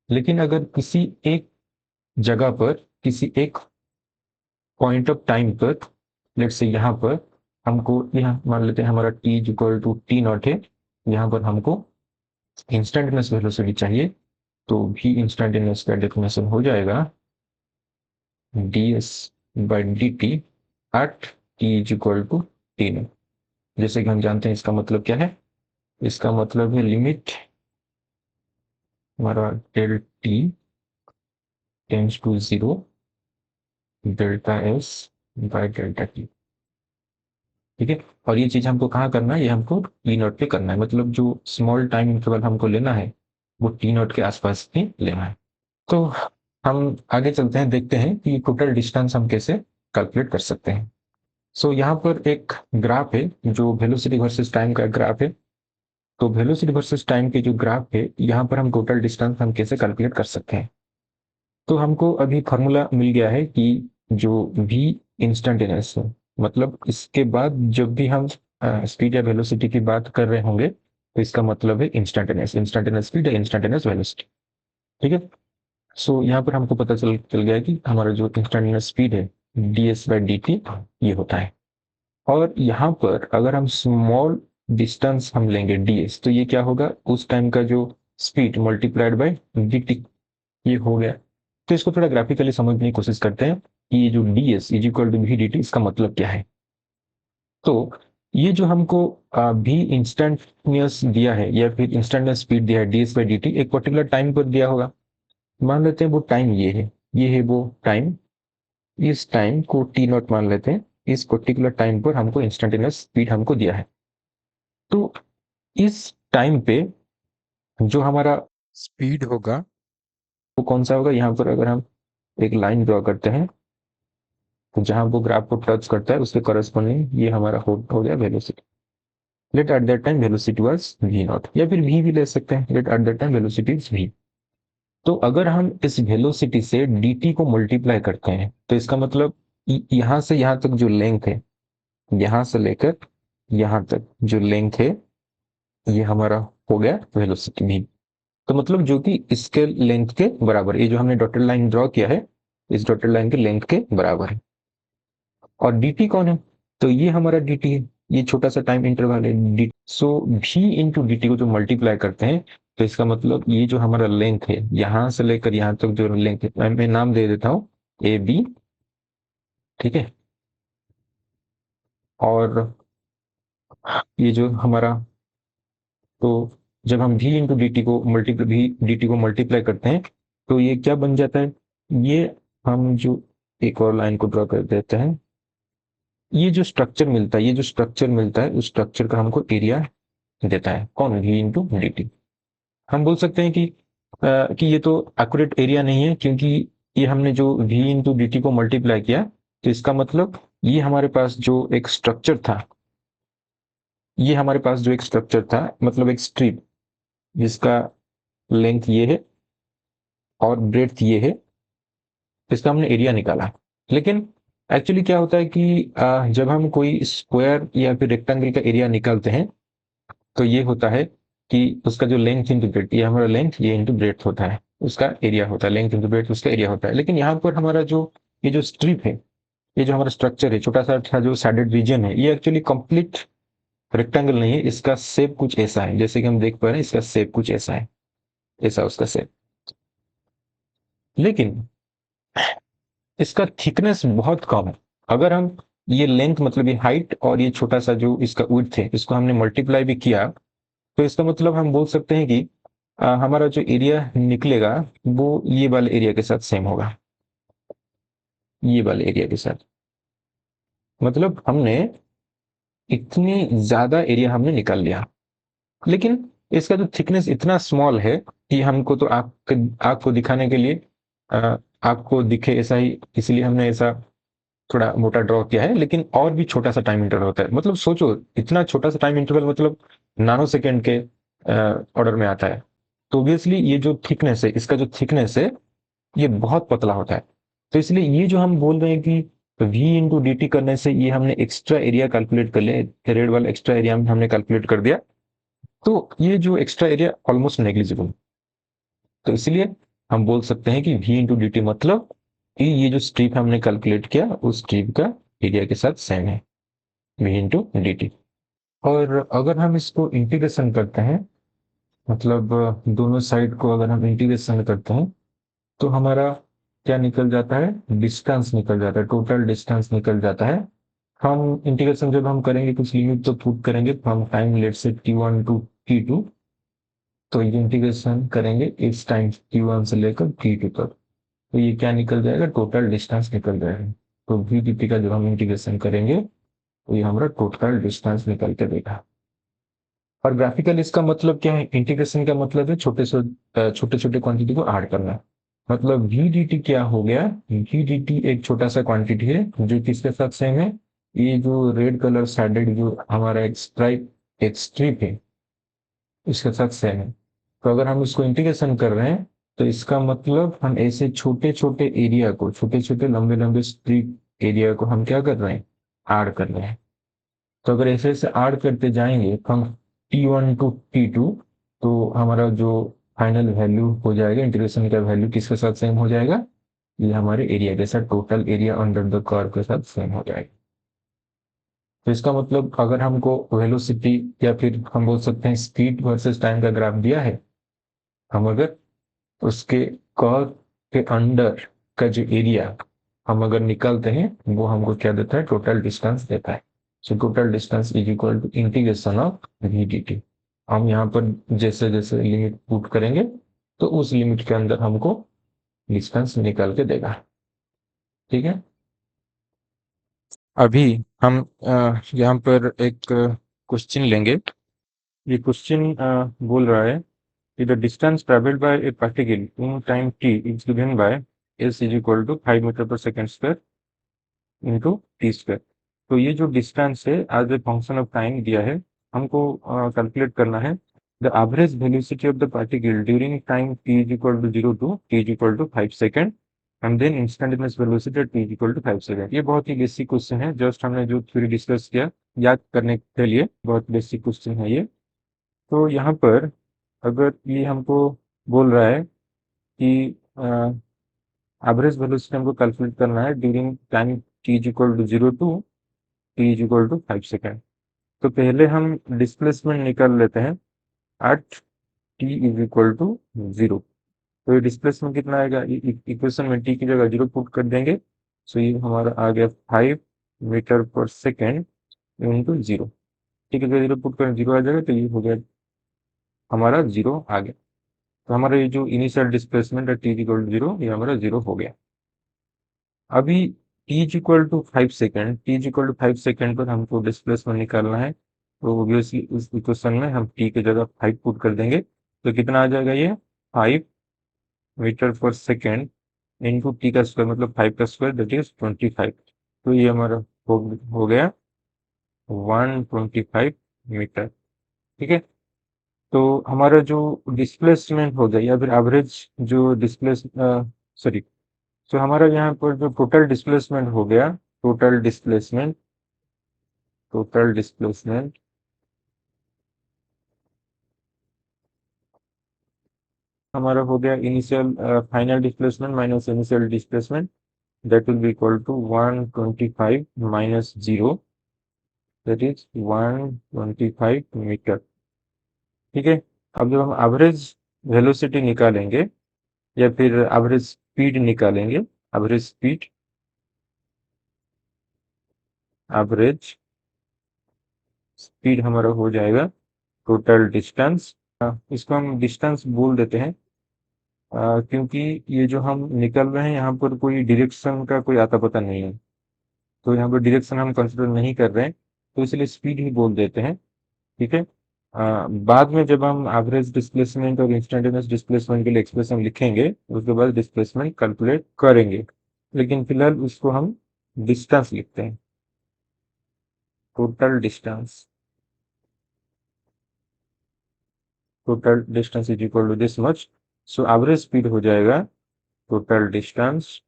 लेकिन अगर किसी एक जगह पर, किसी एक पॉइंट ऑफ टाइम पर, लेट्स से यहाँ पर हमको, यहाँ मान लेते हैं हमारा T is equal to T naught है, यहाँ पर हमको इंस्टेंटेनियस वेलोसिटी चाहिए, तो भी इंस्टेंटेनियस का डेफिनेशन हो जाएगा ds/dt at T is equal to T naught. जैसे कि हम जानते हैं इसका मतलब क्या है, इसका मतलब है लिमिट हमारा del T tends to zero delta S by delta T. ठीक है, और ये चीज हमको कहाँ करना है, ये हमको टी नॉट पे करना है, मतलब जो स्मॉल टाइम इंटरवल हमको लेना है वो टी नॉट के आसपास ही लेना है। तो हम आगे चलते हैं, देखते हैं कि टोटल डिस्टेंस हम कैसे कैलकुलेट कर सकते हैं। सो यहाँ पर एक ग्राफ है जो वेलोसिटी वर्सेस टाइम का ग्राफ है। तो वेलोसिटी वर्सेस टाइम के जो ग्राफ है, यहाँ पर हम टोटल डिस्टेंस हम कैसे कैलकुलेट कर सकते हैं। तो हमको अभी फॉर्मूला मिल गया है कि जो v इंस्टेंटेनियस है, मतलब इसके बाद जब भी हम स्पीड या वेलोसिटी की बात कर रहे होंगे, तो इसका मतलब है इंस्टेंटेनियस, इंस्टेंटेनियस स्पीड या इंस्टेंटेनियस वेलोसिटी। ठीक है, सो यहाँ पर हमको पता चल गया है कि हमारा जो इंस्टेंटेनियस स्पीड है ds/dt ये होता है। और यहाँ पर अगर हम स्मॉल डिस्टेंस हम लेंगे ds, तो ये क्या होगा, उस टाइम का जो स्पीड मल्टीप्लाइड बाय dt, ये हो गया। तो इसको थोड़ा ग्राफिकली समझने की कोशिश करते हैं कि ये जो ds is equal to V D T, इसका मतलब क्या है। तो ये जो हमको भी इंस्टेंटनियस दिया है या फिर इंस्टेंटनियस स्पीड दिया है ds/dt, एक पर्टिकुलर टाइम पर दिया होगा। मान लेते हैं वो टाइम ये है वो टाइम, इस टाइम को टी नॉट मान लेते हैं, इस पर्टिकुलर टाइम पर हमको इंस्टेंटेनियस स्पीड हमको दिया है। तो इस टाइम पे जो हमारा स्पीड होगा, वो कौन सा होगा, यहाँ पर अगर हम एक लाइन ड्रॉ करते हैं, तो जहां वो ग्राफ को टच करता है उसके करस्पॉन्डिंग ये हमारा हो गया velocity. Let at that time velocity was v naught, या फिर v भी ले सकते हैं, let at that time velocity is v। तो अगर हम इस वेलोसिटी से dt को मल्टीप्लाई करते हैं, तो इसका मतलब यहां से यहां तक जो लेंथ है, यहां से लेकर यहां तक जो लेंथ है, ये हमारा हो गया वेलोसिटी v। तो मतलब जो कि इसके लेंथ के बराबर, ये जो हमने डॉटेड लाइन ड्रॉ किया है, इस डॉटेड लाइन के लेंथ के बराबर है। और dt कौन है, तो ये हमारा dt है, ये छोटा सा टाइम इंटरवल है dt। सो v इंटू dt को जो मल्टीप्लाई करते हैं, तो इसका मतलब ये जो हमारा लेंथ है यहां से लेकर यहां तक जो लेंथ है, मैं नाम दे देता हूँ ए बी। ठीक है, और ये जो हमारा, तो जब हम v इंटू डी टी को मल्टीप्लाई करते हैं तो ये क्या बन जाता है, ये हम जो एक और लाइन को ड्रॉ कर देते हैं, ये जो स्ट्रक्चर मिलता है, ये जो स्ट्रक्चर मिलता है उस स्ट्रक्चर का हमको एरिया देता है, कौन, v इंटू डी टी। हम बोल सकते हैं कि ये तो एक्यूरेट एरिया नहीं है, क्योंकि ये हमने जो v इंटू डी टी को मल्टीप्लाई किया, तो इसका मतलब ये हमारे पास जो एक स्ट्रक्चर था, ये हमारे पास जो एक स्ट्रक्चर था मतलब एक स्ट्रिप जिसका लेंथ ये है और ब्रेड्थ ये है, इसका हमने एरिया निकाला। लेकिन एक्चुअली क्या होता है कि जब हम कोई स्क्वायर या फिर रेक्टेंगल का एरिया निकालते हैं तो ये होता है कि उसका जो लेंथ इंटू ब्रेड्थ, ये हमारा लेंथ, ये इंटू ब्रेड्थ होता है, उसका एरिया होता है, लेंथ इंटू ब्रेड्थ उसका एरिया होता है। लेकिन यहाँ पर हमारा जो ये जो स्ट्रिप है, ये जो हमारा स्ट्रक्चर है, छोटा सा जो सैडेड रीजन है, ये एक्चुअली कंप्लीट रेक्टेंगल नहीं है, इसका शेप कुछ ऐसा है, जैसे कि हम देख पा रहे हैं इसका शेप कुछ ऐसा है, ऐसा उसका शेप। लेकिन इसका थिकनेस बहुत कम है। अगर हम ये लेंथ मतलब ये हाइट और ये छोटा सा जो इसका विड्थ है, इसको हमने मल्टीप्लाई भी किया, तो इसका मतलब हम बोल सकते हैं कि हमारा जो एरिया निकलेगा वो ये वाले एरिया के साथ सेम होगा, ये वाले एरिया के साथ। मतलब हमने इतनी ज्यादा एरिया हमने निकाल लिया, लेकिन इसका जो थिकनेस इतना स्मॉल है कि हमको तो आग को दिखाने के लिए आग को दिखे ऐसा ही, इसलिए हमने ऐसा थोड़ा मोटा ड्रॉ किया है। लेकिन और भी छोटा सा टाइम इंटरवल होता है, मतलब सोचो इतना छोटा सा टाइम इंटरवल मतलब नानो सेकेंड के ऑर्डर में आता है। तो ऑब्वियसली ये जो थिकनेस है, इसका जो थिकनेस है ये बहुत पतला होता है। तो इसलिए ये जो हम बोल रहे हैं कि v इंटू डी टी करने से ये हमने एक्स्ट्रा एरिया कैलकुलेट कर लिया, रेड वाला एक्स्ट्रा एरिया हमने कैलकुलेट कर दिया, तो ये जो एक्स्ट्रा एरिया ऑलमोस्ट नेग्लिजिबल। तो इसलिए हम बोल सकते हैं कि v इंटू डी टी मतलब कि ये जो स्ट्रिप हमने कैलकुलेट किया उस स्ट्रिप का एरिया के साथ सेम है, v इंटू डी टी। और अगर हम इसको इंटीग्रेशन करते हैं, मतलब दोनों साइड को अगर हम इंटीग्रेशन करते हैं, तो हमारा क्या निकल जाता है, डिस्टेंस निकल जाता है, टोटल डिस्टेंस निकल जाता है। हम इंटीग्रेशन जब हम करेंगे कुछ लिमिट तो पुट करेंगे, तो हम टाइम लेट से t1 टू t2, तो ये इंटीग्रेशन करेंगे इस टाइम t1 से लेकर t2 तक, तो ये क्या निकल जाएगा, टोटल डिस्टेंस निकल जाएगा। तो वी डी टी का जब हम इंटीग्रेशन करेंगे तो ये हमारा टोटल डिस्टेंस निकल के देगा। और ग्राफिकल इसका मतलब क्या है, इंटीग्रेशन का मतलब है छोटे से छोटे छोटे क्वांटिटी को ऐड करना। मतलब वी डी टी क्या हो गया, वी डी टी एक छोटा सा क्वांटिटी है जो किसके साथ सेम है, ये जो रेड कलर शेडेड जो हमारा एक स्ट्राइप एक स्ट्रिप है इसके साथ सेम है। तो अगर हम इसको इंटीग्रेशन कर रहे हैं तो इसका मतलब हम ऐसे छोटे छोटे एरिया को, छोटे छोटे लंबे लंबे स्ट्रिप एरिया को हम क्या कर रहे हैं, ऐड कर रहे हैं। तो अगर ऐसे ऐसे ऐड करते जाएंगे हम t1 टू t2, तो हमारा जो फाइनल वैल्यू हो जाएगा, इंटीग्रेशन का वैल्यू किसके साथ सेम हो जाएगा, ये हमारे एरिया के साथ, total area under the curve के साथ सेम हो जाएगा। तो इसका मतलब अगर हमको वेलोसिटी या फिर हम बोल सकते हैं स्पीड वर्सेस टाइम का ग्राफ दिया है, हम अगर उसके कर्व के अंडर का जो एरिया हम अगर निकालते हैं वो हमको क्या देता है, टोटल डिस्टेंस देता है। So total distance is equal to integration of V D T. हम यहाँ पर जैसे जैसे लिमिट पुट करेंगे तो उस लिमिट के अंदर हमको डिस्टेंस निकाल के देगा। ठीक है, अभी हम यहाँ पर एक क्वेश्चन लेंगे। ये क्वेश्चन बोल रहा है कि the distance traveled by a particle in time t is given by s is equal to 5 metre per second square into T square. तो ये जो डिस्टेंस है as a function of time दिया है, हमको कैलकुलेट करना है the average velocity of the particle during time t is equal to 0 to t is equal to 5 second and then instantaneous velocity at t is equal to 5 second. ये बहुत ही basic question है, just हमने जो theory discuss किया याद करने के लिए बहुत बेसिक क्वेश्चन है ये। तो यहाँ पर अगर ये हमको बोल रहा है कि एवरेज वेलोसिटी हमको कैलकुलेट करना है during time t is equal to 0 to t is equal to 5 second. तो पहले हम डिस्प्लेसमेंट निकाल लेते हैं at t is equal to 0। तो ये डिस्प्लेसमेंट कितना आएगा, इक्वेशन में t की जगह 0 पुट कर देंगे, सो ये हमारा आ गया 5 मीटर पर सेकेंड इंटू 0। ठीक है, 0 पुट कर 0 आ जाएगा, तो ये हो गया हमारा 0 आ गया। तो हमारा ये जो इनिशियल डिस्प्लेसमेंट है t इक्वल टू 0, ये हमारा 0 हो गया। अभी t equal to 5 second, t equal to 5 second पर हमको डिस्प्लेसमेंट निकालना है। तो ऑब्वियसली उस इक्वेशन में हम t की जगह 5 पुट कर देंगे। तो कितना आ जाएगा ये 5 metre per second into T का स्क्वायर, मतलब 5 का स्क्वायर, दैट इज 25। तो ये हमारा हो गया 125 मीटर। ठीक है। तो हमारा जो डिस्प्लेसमेंट हो गया या फिर एवरेज जो सॉरी, तो हमारा यहाँ पर जो टोटल डिस्प्लेसमेंट हो गया, टोटल डिस्प्लेसमेंट हमारा हो गया initial final displacement minus initial displacement, that will be equal to 125 minus 0, that is 125 metre. ठीक है। अब जब हम एवरेज वेलोसिटी निकालेंगे या फिर एवरेज स्पीड निकालेंगे, एवरेज स्पीड, एवरेज स्पीड हमारा हो जाएगा टोटल डिस्टेंस। इसको हम डिस्टेंस बोल देते हैं क्योंकि ये जो हम निकल रहे हैं यहाँ पर कोई डायरेक्शन का कोई आता पता नहीं है। तो यहाँ पर डायरेक्शन हम कंसिडर नहीं कर रहे हैं, तो इसलिए स्पीड ही बोल देते हैं। ठीक है। बाद में जब हम एवरेज डिस्प्लेसमेंट और इंस्टेंटेनियस डिस्प्लेसमेंट के लिए एक्सप्रेशन लिखेंगे, उसके बाद डिस्प्लेसमेंट कैलकुलेट करेंगे, लेकिन फिलहाल उसको हम डिस्टेंस लिखते हैं, total distance. Total distance is equal to this much. So average speed हो जाएगा total distance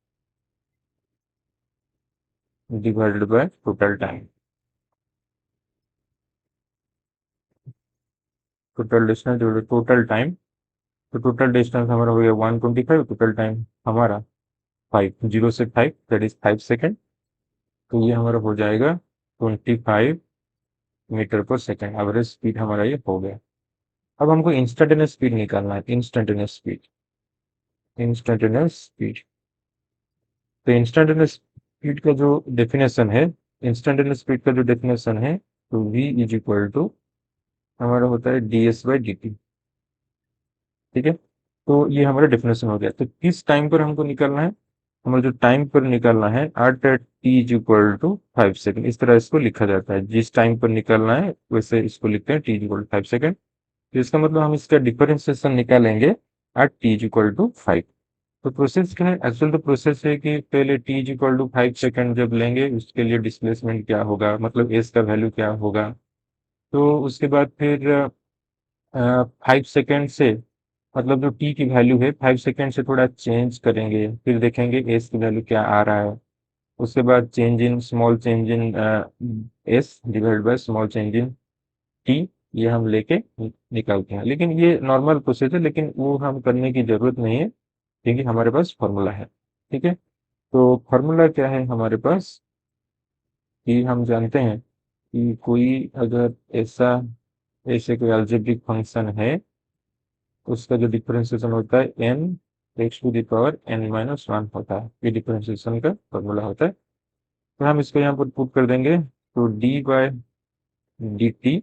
divided by total time. Total distance divided total time. तो टोटल डिस्टेंस हमारा हो गया 125, टोटल टाइम हमारा 5, 0 से 5, दैट इज 5 सेकेंड। तो ये हमारा हो जाएगा 25 metre per second. Average speed हमारा ये हो गया। अब हमको इंस्टेंटेनियस स्पीड निकालना है, इंस्टेंटेनियस स्पीड, इंस्टेंटेनियस स्पीड। तो इंस्टेंटेनियस स्पीड का जो डेफिनेशन है, इंस्टेंटेनियस स्पीड का जो डेफिनेशन है, तो v इज इक्वल टू हमारा होता है ds बाई dt। ठीक है। तो ये हमारा डेफिनेशन हो गया। तो किस टाइम पर हमको निकालना है, हमारा जो टाइम पर निकालना है at t is equal to 5 second, इस तरह इसको लिखा जाता है। जिस टाइम पर निकालना है वैसे इसको लिखते हैं t is equal to 5 second. तो इसका मतलब हम इसका डिफरेंशिएशन निकालेंगे at t is equal to 5। तो प्रोसेस क्या है, एक्चुअल तो प्रोसेस है कि पहले t is equal to 5 second जब लेंगे, उसके लिए डिस्प्लेसमेंट क्या होगा, मतलब s का वैल्यू क्या होगा। तो उसके बाद फिर 5 सेकेंड से, मतलब जो t की वैल्यू है 5 सेकेंड से थोड़ा चेंज करेंगे, फिर देखेंगे s की वैल्यू क्या आ रहा है। उसके बाद change in small change in s divide by small change in t, ये हम लेके निकालते हैं। लेकिन ये नॉर्मल प्रोसेस है, लेकिन वो हम करने की जरूरत नहीं है क्योंकि हमारे पास फॉर्मूला है। ठीक है। तो फॉर्मूला क्या है हमारे पास, कि हम जानते हैं कि कोई अगर ऐसा ऐसे कोई अलजेब्रिक फंक्शन है, उसका जो डिफरेंशिएशन होता है n X to the power n minus 1 होता है। ये डिफरेंशिएशन का फॉर्मूला होता है। तो हम इसको यहाँ पर पुट कर देंगे, तो डी बाय डी टी,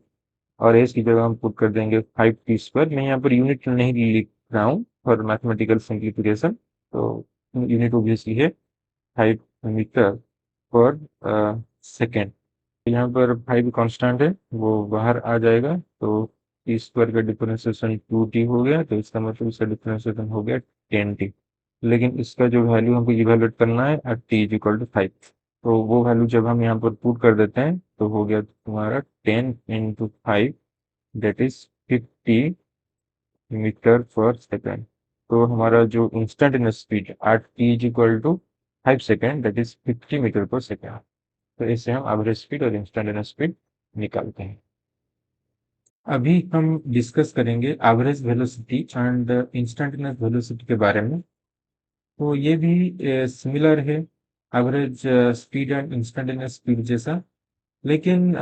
और एस की जगह हम पुट कर देंगे 5t²। मैं यहाँ पर यूनिट नहीं लिख रहा हूँ फॉर मैथमेटिकल सिंप्लीफिकेशन, तो यूनिट ऑब्वियसली है 5 मीटर पर सेकेंड। यहाँ पर 5 कांस्टेंट है, वो बाहर आ जाएगा। तो t² का डिफरेंशिएशन 2t हो गया, तो इसका मतलब इसका डिफरेंशिएशन हो गया 10t। लेकिन इसका जो वैल्यू हमको इवेलुएट करना है at t is equal to 5। तो वो वैल्यू जब हम यहाँ पर पुट कर देते हैं, तो हो गया तुम्हारा 10 into 5, that is 50 metre per second. तो हमारा जो instantaneous speed at t is equal to 5 second, that is 50 metre per second. तो इससे हम एवरेज स्पीड और इंस्टेंटेनियस स्पीड निकालते हैं। अभी हम डिस्कस करेंगे average velocity and instantaneous velocity के बारे में। तो ये भी सिमिलर है average speed and instantaneous speed जैसा, लेकिन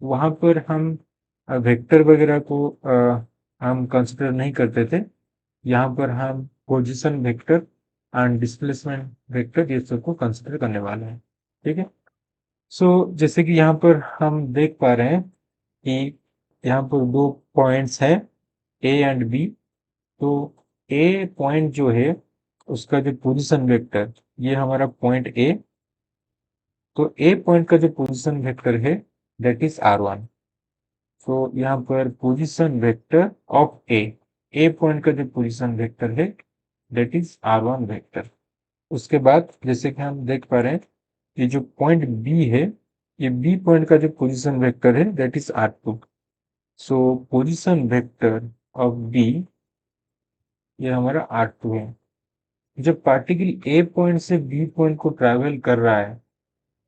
वहाँ पर हम वेक्टर वगैरह को हम कंसिडर नहीं करते थे। यहाँ पर हम position vector and displacement vector ये सबको कंसिडर करने वाले हैं। ठीक है। सो जैसे कि यहाँ पर हम देख पा रहे हैं कि यहाँ पर दो पॉइंट्स हैं, ए एंड बी। तो ए पॉइंट जो है उसका जो पोजीशन वेक्टर, ये हमारा पॉइंट ए, तो ए पॉइंट का जो पोजीशन वेक्टर है दैट इज R1। तो यहाँ पर position vector of A point का जो पोजीशन वेक्टर है दैट इज R1 वेक्टर। उसके बाद जैसे कि हम देख पा रहे हैं, ये जो पॉइंट बी है, ये बी पॉइंट का जो पोजीशन वेक्टर है that is R2। So position vector of B, ये हमारा R2 है। जब पार्टिकल ए पॉइंट से बी पॉइंट को ट्रैवल कर रहा है,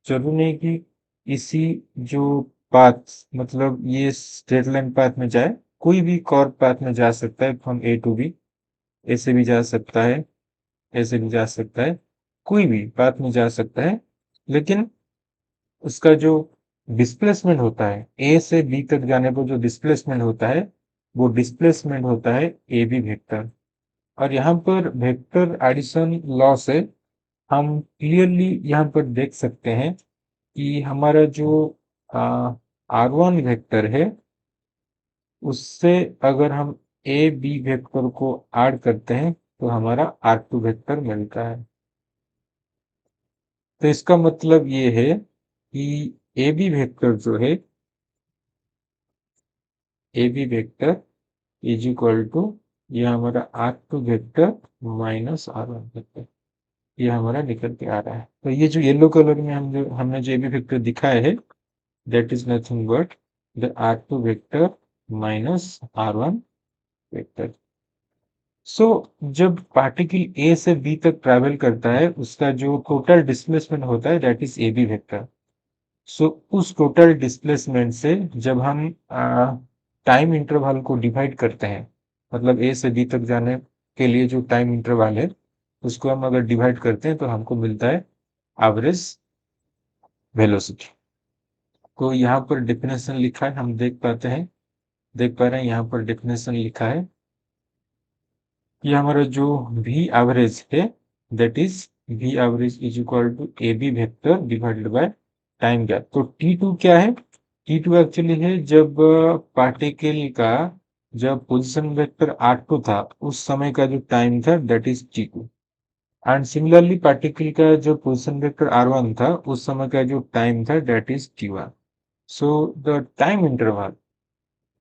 जरूरी नहीं कि इसी जो पाथ, मतलब ये स्ट्रेट लाइन पाथ में जाए, कोई भी कर्व पाथ में जा सकता है फ्रॉम ए टू बी। ऐसे भी जा सकता है, ऐसे भी जा सकता है, कोई भी पाथ में जा सकता है। लेकिन उसका जो डिस्प्लेसमेंट होता है ए से बी तक जाने पर, जो डिस्प्लेसमेंट होता है वो डिस्प्लेसमेंट होता है ए बी वेक्टर। और यहाँ पर वेक्टर एडिशन लॉ से हम क्लियरली यहाँ पर देख सकते हैं कि हमारा जो R1 वेक्टर है उससे अगर हम ए बी वेक्टर को ऐड करते हैं तो हमारा R2 वेक्टर मिलता है। तो इसका मतलब ये है कि ए बी वेक्टर जो है, A B vector is equal to, ये हमारा R2 vector minus R1 vector, ये हमारा निकल के आ रहा है। तो ये जो येलो कलर में हमने जो ए बी वेक्टर दिखाया है that is nothing but the R2 vector minus R1 vector। सो जब पार्टिकल ए से बी तक ट्रैवल करता है, उसका जो टोटल डिस्प्लेसमेंट होता है that is A B vector. So उस टोटल डिस्प्लेसमेंट से जब हम टाइम इंटरवल को डिवाइड करते हैं, मतलब ए से बी तक जाने के लिए जो टाइम इंटरवल है उसको हम अगर डिवाइड करते हैं तो हमको मिलता है एवरेज वेलोसिटी। तो यहाँ पर डेफिनेशन लिखा है, हम देख पाते हैं, देख पा रहे हैं यहाँ पर डेफिनेशन लिखा है कि हमारा जो v एवरेज है that is v average is equal to A B vector divided by time gap. तो T2 क्या है? T2 एक्चुअली है जब पार्टिकल का जब पोजीशन वेक्टर R2 था उस समय का जो टाइम था that is T2। And similarly particle का जो पोजीशन वेक्टर R1 था उस समय का जो टाइम था that is T1। So the time interval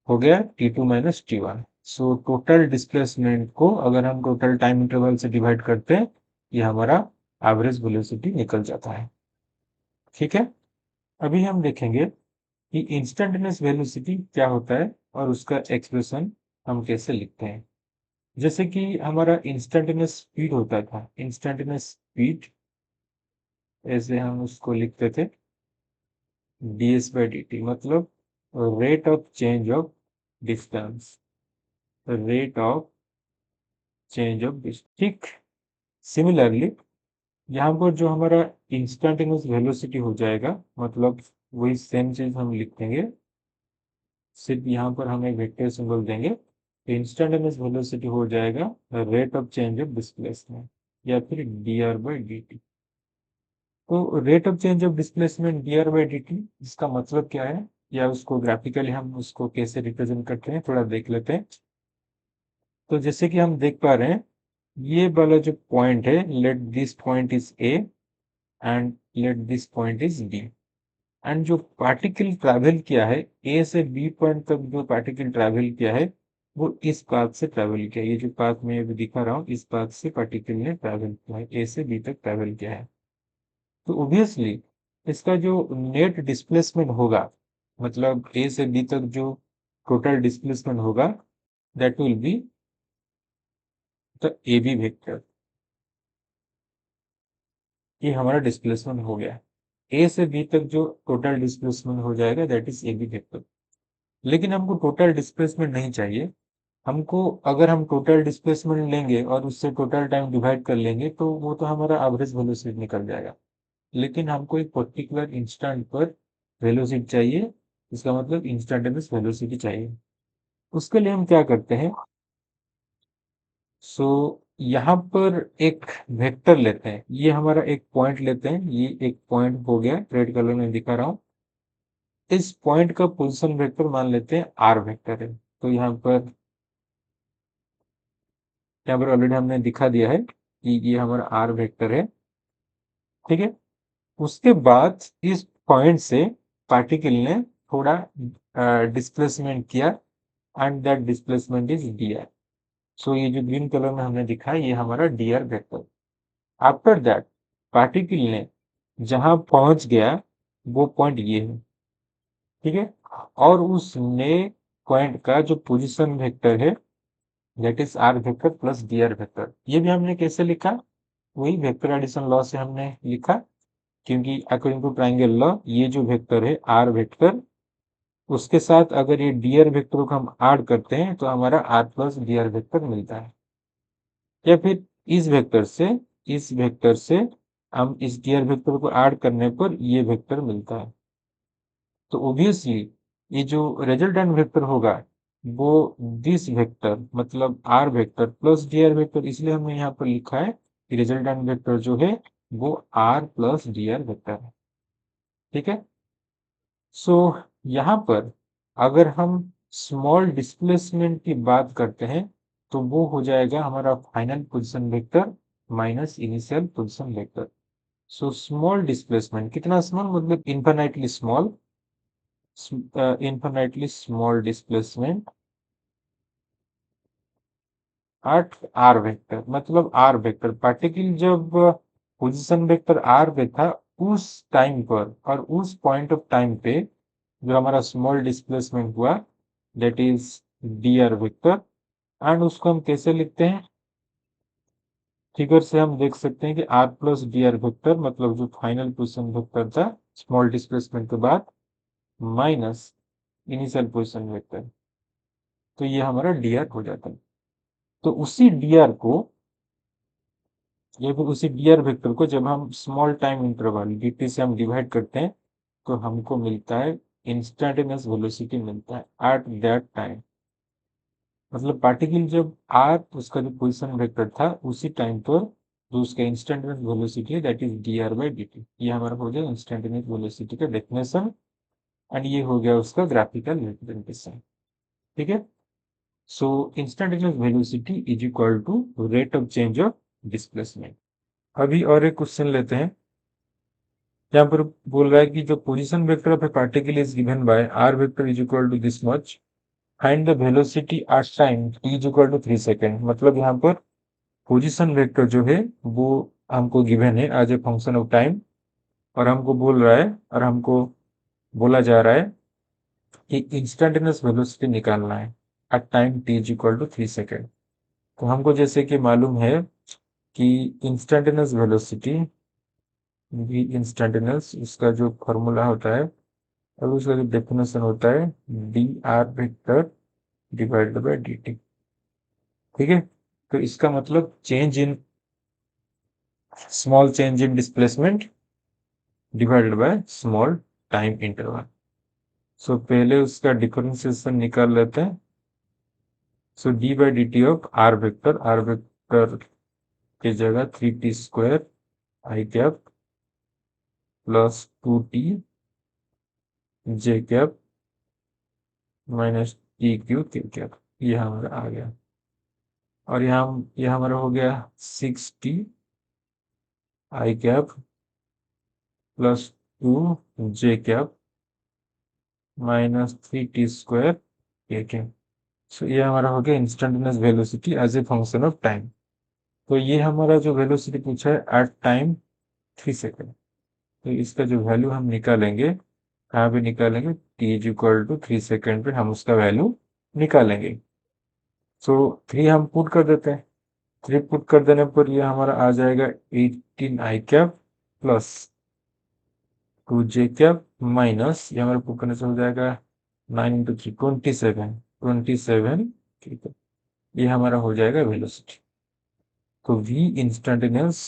हो गया T2 minus T1। So total displacement को अगर हम टोटल टाइम इंटरवल से डिवाइड करते हैं, ये हमारा एवरेज वेलोसिटी निकल जाता है। ठीक है, अभी हम देखेंगे कि इंस्टेंटेनियस वेलोसिटी क्या होता है और उसका एक्सप्रेशन हम कैसे लिखते हैं। जैसे कि हमारा इंस्टेंटेनियस स्पीड होता था, इंस्टेंटेनियस स्पीड ऐसे हम उसको लिखते थे ds बाई dt, मतलब rate of change of distance, rate of change of distance. ठीक, सिमिलरली यहाँ पर जो हमारा इंस्टेंटेनियस वेलोसिटी हो जाएगा, मतलब वही सेम चीज हम लिखेंगे, सिर्फ यहाँ पर हम एक वेक्टर सिंबल देंगे। तो इंस्टेंटेनियस वेलोसिटी हो जाएगा rate of change of displacement या फिर d r by d t. तो rate of change of displacement d r by d T, इसका मतलब क्या है या उसको ग्राफिकली हम उसको कैसे रिप्रेजेंट करते हैं थोड़ा देख लेते हैं। तो जैसे कि हम देख पा रहे हैं, ये वाला जो पॉइंट है, let this point is A and let this point is B. And जो पार्टिकल ट्रैवल किया है ए से बी पॉइंट तक, जो पार्टिकल ट्रैवल किया है वो इस पाथ से ट्रैवल किया है। ये जो पाथ में अभी दिखा रहा हूँ, इस पाथ से पार्टिकल ने ट्रैवल किया है, ए से बी तक ट्रैवल किया है। तो ऑब्वियसली इसका जो नेट डिस्प्लेसमेंट होगा, मतलब ए से बी तक जो टोटल डिस्प्लेसमेंट होगा that will be the A B vector. ये हमारा डिस्प्लेसमेंट हो गया। ए से बी तक जो टोटल डिस्प्लेसमेंट हो जाएगा that is A B vector. लेकिन हमको टोटल डिस्प्लेसमेंट नहीं चाहिए। हमको, अगर हम टोटल डिस्प्लेसमेंट लेंगे और उससे टोटल टाइम डिवाइड कर लेंगे तो वो तो हमारा एवरेज वेलोसिटी निकल जाएगा। लेकिन हमको एक पर्टिकुलर इंस्टेंट पर वेलोसिटी चाहिए, इसका मतलब इंस्टेंटेनियस वेलोसिटी चाहिए। उसके लिए हम क्या करते हैं, सो यहाँ पर एक वेक्टर लेते हैं, ये हमारा एक पॉइंट लेते हैं, ये एक पॉइंट हो गया, रेड कलर में दिखा रहा हूँ। इस पॉइंट का पोजीशन वेक्टर मान लेते हैं आर वेक्टर है। तो यहाँ पर यहाँ पर ऑलरेडी हमने दिखा दिया है कि ये हमारा आर वेक्टर है, ठीक है। उसके बाद इस पॉइंट से पार्टिकल ने थोड़ा डिस्प्लेसमेंट किया and that displacement is d r. So ये जो ग्रीन कलर में हमने दिखा है ये हमारा D R vector. After that particle ने जहां पहुंच गया वो पॉइंट ये है, ठीक है। और उस नए पॉइंट का जो पोजीशन वेक्टर है that is R vector plus D are vector. ये भी हमने कैसे लिखा, वही वेक्टर एडिशन लॉ से हमने लिखा, क्योंकि अकॉर्डिंग टू ट्राइंगल लॉ ये जो वेक्टर है आर वेक्टर, उसके साथ अगर ये डी आर वेक्टर को हम ऐड करते हैं तो हमारा R plus D are vector मिलता है। या फिर इस वेक्टर से हम इस डी आर वेक्टर को ऐड करने पर ये वेक्टर मिलता है। तो ऑब्वियसली ये जो रिजल्टेंट वेक्टर होगा वो दिस वेक्टर मतलब R vector plus D are vector, इसलिए हमने यहाँ पर लिखा है कि रिजल्टेंट वेक्टर जो है वो R plus D are vector है, ठीक है। सो यहाँ पर अगर हम स्मॉल डिस्प्लेसमेंट की बात करते हैं तो वो हो जाएगा हमारा final position vector minus initial position vector. So small displacement कितना स्मॉल, मतलब infinitely small displacement at r vector, मतलब r वेक्टर पार्टिकल जब पोजीशन वेक्टर r पे था उस टाइम पर और उस पॉइंट ऑफ टाइम पे जो हमारा स्मॉल डिस्प्लेसमेंट हुआ that is d are vector. And उसको हम कैसे लिखते हैं, फिगर से हम देख सकते हैं कि r plus D are vector मतलब जो फाइनल पोजीशन वेक्टर था स्मॉल डिस्प्लेसमेंट के बाद माइनस इनिशियल पोजीशन वेक्टर, तो ये हमारा डी आर हो जाता है। तो उसी डी आर को या फिर उसी डी आर वेक्टर को जब हम small time interval D T से हम डिवाइड करते हैं तो हमको मिलता है इंस्टेंटेनियस वेलोसिटी मिलता है एट दैट टाइम। मतलब पार्टिकल जब आर उसका जो पोजीशन वेक्टर था उसी टाइम पर जो उसका इंस्टेंटेनियस वेलोसिटी है that is d r by d t. ये हमारा हो गया इंस्टेंटेनियस वेलोसिटी का डेफिनेशन एंड ये हो गया उसका ग्राफिकल रिप्रेजेंटेशन, ठीक है। So instantaneous velocity is equal to rate of change of displacement. अभी और एक क्वेश्चन लेते हैं। यहाँ पर बोल रहा है कि जो position vector of a particle is given by R vector is equal to this much, find the velocity at time t is equal to 3 second. मतलब यहाँ पर पोजीशन वेक्टर जो है वो हमको गिवन है as a function of time, और हमको बोल रहा है और हमको बोला जा रहा है कि इंस्टेंटेनियस वेलोसिटी निकालना है at time t is equal to 3 second. तो हमको जैसे कि मालूम है कि इंस्टेंटेनियस वेलोसिटी भी इंस्टेंटेनियस उसका जो फॉर्मूला होता है और उसका जो डेफिनेशन होता है d are vector divided by d t, ठीक है। तो इसका मतलब small change in displacement divided by small time interval. So पहले उसका डिफरेंशिएशन निकाल लेते हैं। So d by d t of r vector की जगह 3t square i cap plus 2t j cap minus t cube k cap, ये हमारा आ गया। और यहाँ ये हमारा हो गया 6t I cap plus 2 J cap minus 3t square K cap. So ये हमारा हो गया instantaneous velocity as a function of time. तो ये हमारा जो वेलोसिटी पूछा है एट टाइम 3 सेकेंड, तो इसका जो वैल्यू हम निकालेंगे कहाँ पे निकालेंगे, t is equal to 3 second पे हम उसका वैल्यू निकालेंगे। सो 3 हम पुट कर देते हैं, 3 पुट कर देने पर ये हमारा आ जाएगा 18 आई cap plus 2 J cap minus ये हमारा पुट करने से हो जाएगा 9 इंटू 3 27, ठीक है। ये हमारा हो जाएगा वेलोसिटी। तो v इंस्टेंटेनियस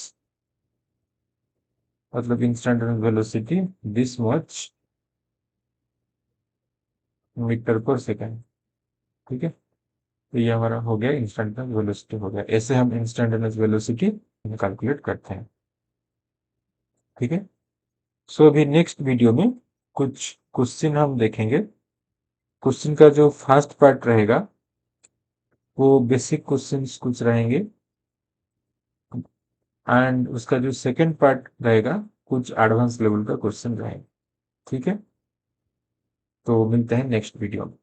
मतलब instantaneous velocity this much metre per second, ठीक है। तो ये हमारा हो गया इंस्टेंटेनियस वेलोसिटी हो गया। ऐसे हम इंस्टेंटेनियस वेलोसिटी कैलकुलेट करते हैं, ठीक है। सो अभी नेक्स्ट वीडियो में कुछ क्वेश्चन हम देखेंगे। क्वेश्चन का जो फर्स्ट पार्ट रहेगा वो बेसिक क्वेश्चंस कुछ रहेंगे एंड उसका जो सेकंड पार्ट रहेगा कुछ एडवांस लेवल का क्वेश्चन रहेगा। ठीक है, तो मिलते हैं नेक्स्ट वीडियो में।